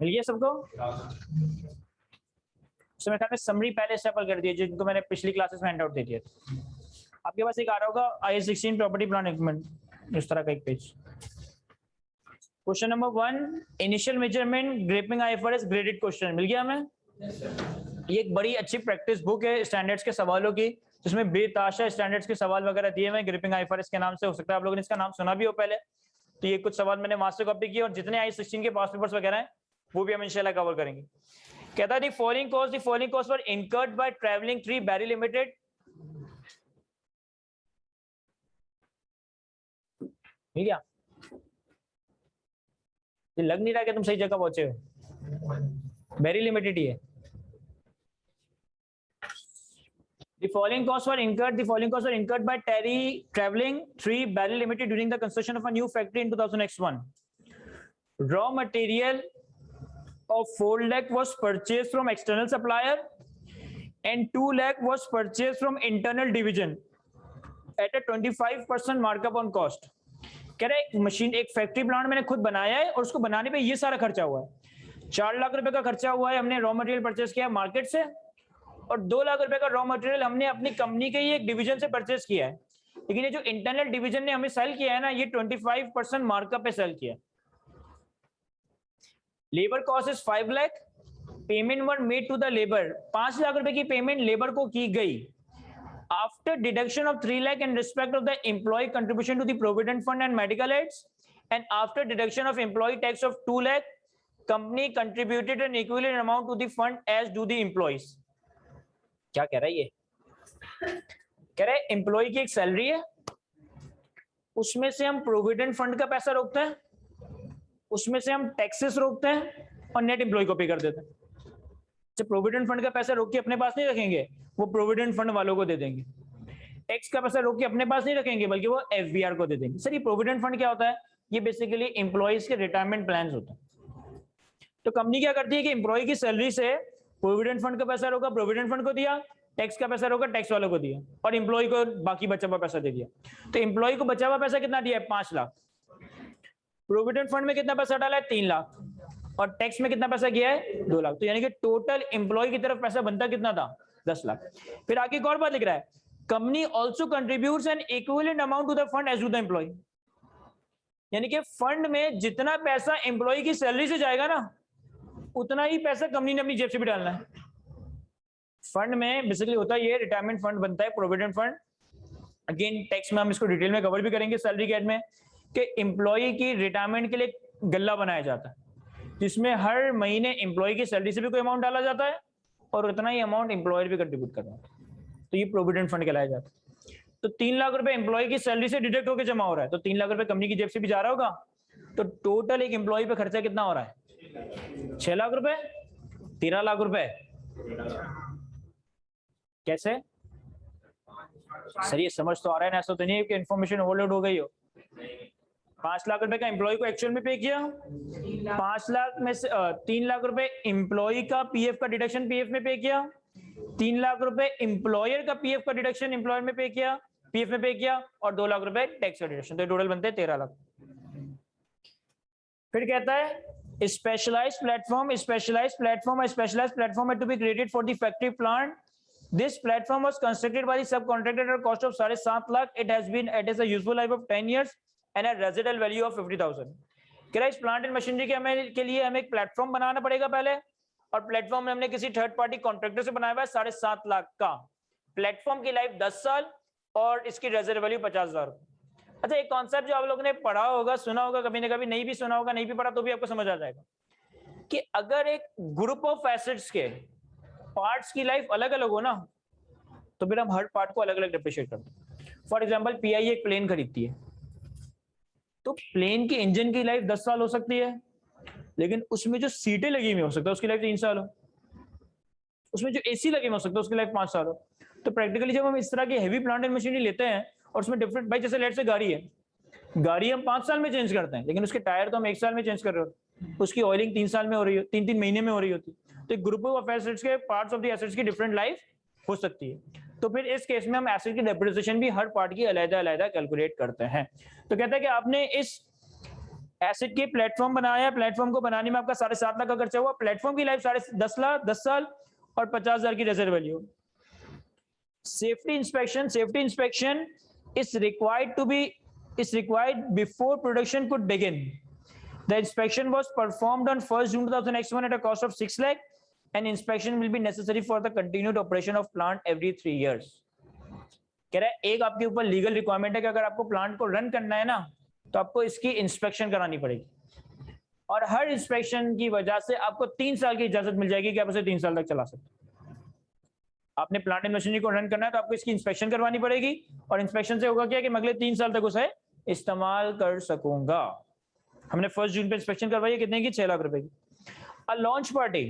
मिल गया सबको? उसमें ख्याल में समरी पहले स्टेपल कर दिए जिनको मैंने पिछली क्लासेस में हैंड आउट दे दिया। आपके पास एक आ रहा होगा IAS 16 प्रॉपर्टी प्लान इक्विपमेंट, इस तरह का एक page. Question number 1, initial measurement gripping IFRS graded question मिल गया हमें? ये एक बड़ी अच्छी प्रैक्टिस बुक है स्टैंडर्ड्स के सवालों की, जिसमें बेताशा स्टैंडर्ड्स के सवाल वगैरह दिए हुए हैं। ग्रिपिंग आईएफआरएस के नाम से, हो सकता है आप लोगों ने इसका नाम सुना भी हो पहले। तो ये कुछ सवाल मैंने मास्टर कॉपी किए, और जितने I16 के पास पेपर्स वगैरह हैं वो भी हम इंशाल्लाह कवर करेंगे। कहता है the following cost were incurred by travelling 3 Barry limited. ठीक है, ये लग नहीं रहा कि तुम सही जगह पहुंचे हो, बैरी लिमिटेड ही है। The following costs were incurred by Terry Traveling 3 Barrel Limited during the construction of a new factory in 2001. Raw material of 4 lakh was purchased from external supplier and 2 lakh was purchased from internal division at a 25% markup on cost. कह रहे एक machine, एक factory plant मैंने खुद बनाया है और उसको बनाने पे ये सारा खर्चा हुआ है। 4 लाख रुपए का खर्चा हुआ है, हमने रॉ मटेरियल परचेस किया मार्केट से, और 2 लाख रुपए का रॉ मटेरियल हमने अपनी कंपनी के ही एक डिवीजन से परचेस किया है। लेकिन ये जो इंटरनल डिवीजन ने हमें सेल किया है ना, ये 25% मार्कअप पे सेल किया। Labour cost is 5 lakh, payment were made to the labour, 5 lakh रुपए की पेमेंट लेबर को की गई। After deduction of 3 lakh in respect of the employee contribution to the provident fund and medical aids, and after deduction of employee tax of 2 lakh, company contributed an equivalent amount to the fund as do the employees. क्या कह रहा है ये? कह रहा है employ की एक सैलरी है, उसमें से हम प्रोविडेंट फंड का पैसा रोकते हैं, उसमें से हम टैक्सेस रोकते हैं और नेट एम्प्लॉय को पे कर देते हैं। जब प्रोविडेंट फंड का पैसा रोक के अपने पास नहीं रखेंगे, वो प्रोविडेंट फंड वालों को दे देंगे। टैक्स का पैसा रोक के अपने पास नहीं रखेंगे, बल्कि वो एफबीआर को दे देंगे। सर ये प्रोविडेंट फंड क्या होता है? ये बेसिकली एम्प्लॉयज के रिटायरमेंट प्लान होते हैं। तो कंपनी क्या करती है कि एम्प्लॉय की सैलरी से प्रोविडेंट फंड का पैसा रोका, प्रोविडेंट फंड को दिया, टैक्स का पैसा रोका, टैक्स वालों को दिया, और एम्प्लॉय को बाकी बचा हुआ पैसा दे दिया। तो एम्प्लॉय को बचा हुआ पैसा कितना दिया है? 5 लाख। प्रोविडेंट फंड में कितना पैसा डाला है? 3 लाख, और टैक्स में कितना पैसा गया है? 2 लाख। तो यानी कि टोटल एम्प्लॉय की तरफ पैसा बनता कितना था? 10 लाख। फिर आगे एक और बात लिख रहा है, company also contributes an equivalent amount to the fund as to the employ. यानी कि फंड में जितना पैसा एम्प्लॉय की सैलरी से जाएगा ना, उतना ही पैसा कंपनी ने अपनी जेब से भी डालना है। फंड में बेसिकली होता है ये रिटायरमेंट फंड बनता है, प्रोविडेंट फंड। अगेन टैक्स में हम इसको डिटेल में कवर भी करेंगे सैलरी के एड में, कि एम्प्लॉय की रिटायरमेंट के लिए गल्ला बनाया जाता है, जिसमें हर महीने एम्प्लॉय की सैलरी से भी कोई अमाउंट डाला जाता है और उतना ही अमाउंट एम्प्लॉयर भी कंट्रीब्यूट करता है। तो ये प्रोविडेंट फंड कहलाया जाता है। तो 3 लाख रुपए एम्प्लॉय की सैलरी से डिडक्ट होकर जमा हो रहा है, तो 3 लाख रुपए कंपनी की जेब से भी जा रहा होगा। तो टोटल एक एम्प्लॉय पे खर्चा कितना हो रहा है? 6 लाख रुपए, 13 लाख रुपए। कैसे सर? ये समझ तो आ रहा है ना? ऐसा तो नहीं है कि इन्फॉर्मेशन ओवरलोड हो गई हो। 5 लाख रुपए का एम्प्लॉय को एक्चुअल में पे किया, 5 लाख में से 3 लाख रुपए एम्प्लॉय का पीएफ का डिडक्शन पीएफ में पे किया, 3 लाख रुपए एम्प्लॉयर का पीएफ का डिडक्शन एम्प्लॉयर में पे किया, पीएफ में पे किया, और 2 लाख रुपए टैक्स का डिडक्शन। तो टोटल बनते हैं 13 लाख। फिर कहता है स्पेशलाइज्ड प्लेटफॉर्म है to be created for the factory plant. This platform was constructed by the subcontractor at a cost of 7.5 lakh. It has a useful life of 10 years and a residual value of 50,000. क्या इस plant and machinery के लिए हमें एक platform बनाना पड़ेगा पहले, और platform में हमने किसी थर्ड पार्टी कॉन्ट्रैक्टर से बनाया हुआ है 7.5 लाख का। प्लेटफॉर्म की लाइफ 10 साल और इसकी रेजर्व वैल्यू 50,000। अच्छा, एक कॉन्सेप्ट जो आप लोगों ने पढ़ा होगा, सुना होगा, कभी ना कभी नहीं भी सुना होगा, नहीं भी पढ़ा तो भी आपको समझ आ जाएगा कि अगर एक ग्रुप ऑफ एसेट्स के पार्ट्स की लाइफ अलग अलग हो ना, तो फिर हम हर पार्ट को अलग अलग डिप्रिशिएट करते हैं। फॉर एग्जांपल पीआई एक प्लेन खरीदती है, तो प्लेन के इंजन की लाइफ 10 साल हो सकती है, लेकिन उसमें जो सीटें लगी हुई हो सकता है उसकी लाइफ 3 साल हो, उसमें जो एसी लगे हुए हो सकता है उसकी लाइफ 5 साल हो। तो प्रैक्टिकली जब हम इस तरह की हेवी प्लांट एंड मशीनरी लेते हैं और उसमें डिफरेंट, भाई जैसे लेट से गाड़ी है, गाड़ी हम 5 साल में चेंज करते हैं, लेकिन उसके टायर तो हम 1 साल में चेंज कर रहे हो, उसकी ऑयलिंग 3 साल में हो रही है, 3-3 महीने में हो रही होती है। तो एक ग्रुप ऑफ एसेट्स के पार्ट्स ऑफ द एसेट्स की डिफरेंट लाइफ हो सकती है। तो फिर इस केस में हम एसेट की डेप्रिसिएशन भी हर पार्ट की अलग-अलग कैलकुलेट करते हैं। तो कहता है कि आपने इस एसेट के प्लेटफॉर्म बनाया, प्लेटफॉर्म को बनाने में आपका 7.5 लाख का खर्चा हुआ, प्लेटफॉर्म की लाइफ 10 साल और 50,000 की reserve value. Safety inspection is required before production could begin. The inspection was performed on 1st June 2001 at a cost of 6 lakh. And inspection will be necessary for the continued operation of plant every 3 years। कह रहा है एक आपके ऊपर legal requirement है कि अगर आपको प्लांट को रन करना है ना तो आपको इसकी इंस्पेक्शन करानी पड़ेगी, और हर इंस्पेक्शन की वजह से आपको 3 साल की इजाजत मिल जाएगी कि आप उसे 3 साल तक चला सकते हो। आपने प्लांट एंड मशीनरी को रन करना है तो आपको इसकी इंस्पेक्शन करवानी पड़ेगी, और इंस्पेक्शन से होगा क्या कि मैं अगले 3 साल तक उसे इस्तेमाल कर सकूंगा। हमने 1 जून पे इंस्पेक्शन करवाई है, कितने की? 6 लाख रुपए की। A launch party,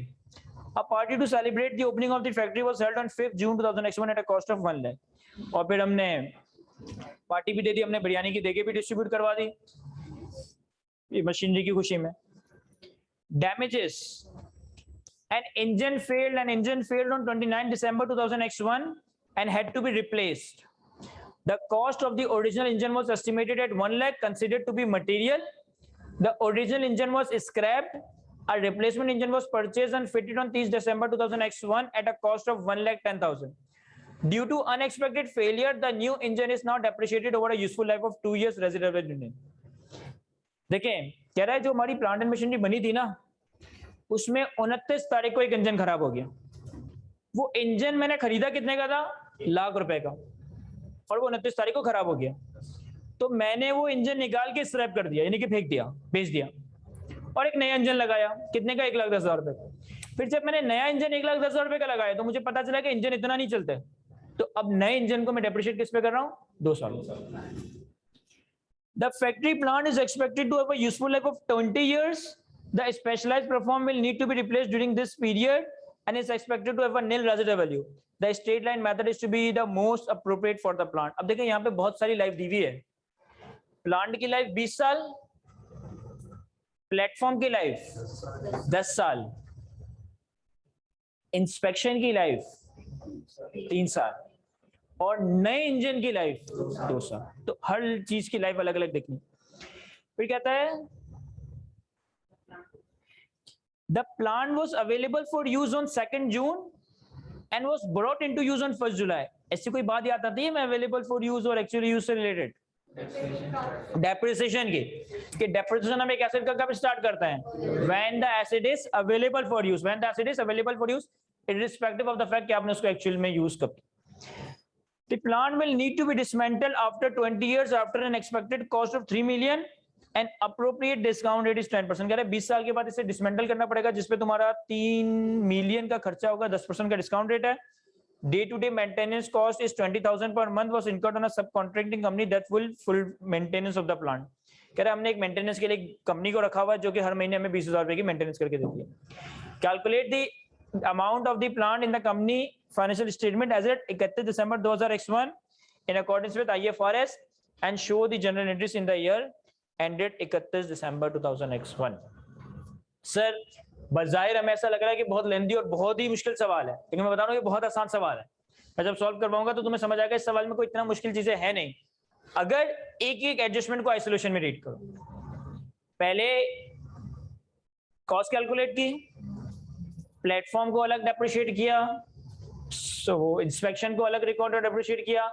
a party to celebrate the opening of the factory was held on 5 June 2001 at a cost of 1 lakh. और फिर हमने पार्टी भी दे दी, हमने बिरयानी की देगे भी डिस्ट्रीब्यूट करवा दी ये मशीनरी की खुशी में। Damages, an engine failed on 29 December 2001 and had to be replaced. The cost of the original engine was estimated at 1 lakh, considered to be material. The original engine was scrapped. A replacement engine was purchased and fitted on 30 December 2001 at a cost of 1,10,000. Due to unexpected failure, the new engine is now depreciated over a useful life of 2 years residual engine. देखें, कह रहा है जो हमारी plant and machinery बनी थी ना, उसमें 29 तारीख को एक इंजन खराब हो गया। वो इंजन मैंने खरीदा कितने का था? लाख रुपए का, और वो 29 तारीख को खराब हो गया। तो मैंने वो इंजन निकाल के स्क्रैप कर दिया, यानी कि फेंक दिया, बेच दिया, और एक नया इंजन लगाया। कितने का? 1,10,000 रुपए का। फिर जब मैंने नया इंजन 1,10,000 रुपए का लगाया तो मुझे पता चला कि इंजन इतना नहीं चलते, तो अब नए इंजन को मैं डेप्रिशिएट किस पे कर रहा हूँ? 2 साल। The factory plant is expected to have a useful life of 20 years. The specialized platform will need to be replaced during this period and is expected to have a nil residual value. The straight line method is to be the most appropriate for the plant. अब देखें यहाँ पे बहुत सारी life दी हुई है। Plant की life 20 साल, प्लेटफॉर्म की लाइफ 10 साल, इंस्पेक्शन की लाइफ 3 साल, और नए इंजन की लाइफ 2 साल। तो हर चीज की लाइफ अलग अलग देखनी। फिर कहता है the plant was available for use on 2 June and was brought into use on 1 जुलाई। ऐसी कोई बात याद आती है मैं अवेलेबल फॉर यूज और एक्चुअली यूज से रिलेटेड? डेप्रिसिएशन की, कि डेप्रिसिएशन हम एक एसेट का कब स्टार्ट करते हैं? When the asset is available for use, when the asset is available for use irrespective of the fact कि आपने उसको एक्चुअल में यूज कब किया। The plant will need to be dismantled after 20 years after an expected cost of 3 million and appropriate discount rate is 10%। कह रहे 20 साल के बाद इसे डिसमेंटल करना पड़ेगा, जिसपे तुम्हारा 3 मिलियन का खर्चा होगा, 10% का डिस्काउंट रेट है। Day to day maintenance cost is 20,000 per month was incurred on a subcontracting company that will full maintenance of the plant। कह रहे हमने एक मेंटेनेंस के लिए कंपनी को रखा हुआ है जो कि हर महीने हमें 20,000 रुपए की मेंटेनेंस करके देती है। Calculate the amount of the plant in the company financial statement as at 31 December 2001 in accordance with IFRS and show the general entries in the year ended 31 December 2001। Sir बजाहिर हमें ऐसा लग रहा है कि बहुत लेंदी और बहुत ही मुश्किल सवाल है, लेकिन मैं बता रहा हूँ ये बहुत आसान सवाल है। मैं जब सॉल्व करवाऊंगा तो तुम्हें समझ आएगा इस सवाल में कोई इतना मुश्किल चीजें है नहीं। अगर एक एक एडजस्टमेंट को आइसोलेशन में रीड करो, पहले कॉस्ट कैलकुलेट की, प्लेटफॉर्म को अलग डेप्रिशिएट किया, इंस्पेक्शन को अलग रिकॉर्ड और डेप्रिशिएट किया,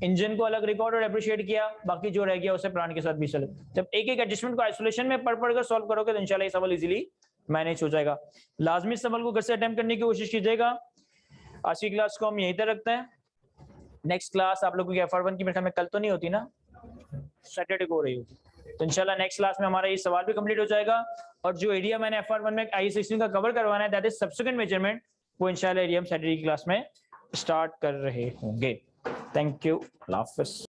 इंजन को अलग रिकॉर्ड और डेप्रिशिएट किया, बाकी जो रह गया उसे प्लांट के साथ भी चले। जब एक एक एडजस्टमेंट को आइसोलेशन में पढ़ कर सॉल्व करोगे तो इंशाल्लाह ये सवाल इजीली मैनेज हो जाएगा। लाजमी सवाल को घर से अटेम्प्ट करने की कोशिश कीजिएगा। आज की क्लास को हम यहीं तक रखते हैं। नेक्स्ट क्लास आप लोगों की FR1 की मेरे ख्याल में कल तो नहीं होती ना, सैटरडे को हो रही होगी, तो इंशाल्लाह नेक्स्ट क्लास में हमारा ये सवाल भी कंप्लीट हो जाएगा। और जो एरिया मैंने FR1 में IE16 का कवर करवाना है दैट इज सब्सिक्वेंट मेजरमेंट, वो इंशाल्लाह एरिया हम सैटरडे की क्लास में स्टार्ट कर रहे होंगे। थैंक यू, अल्लाह हाफिज़।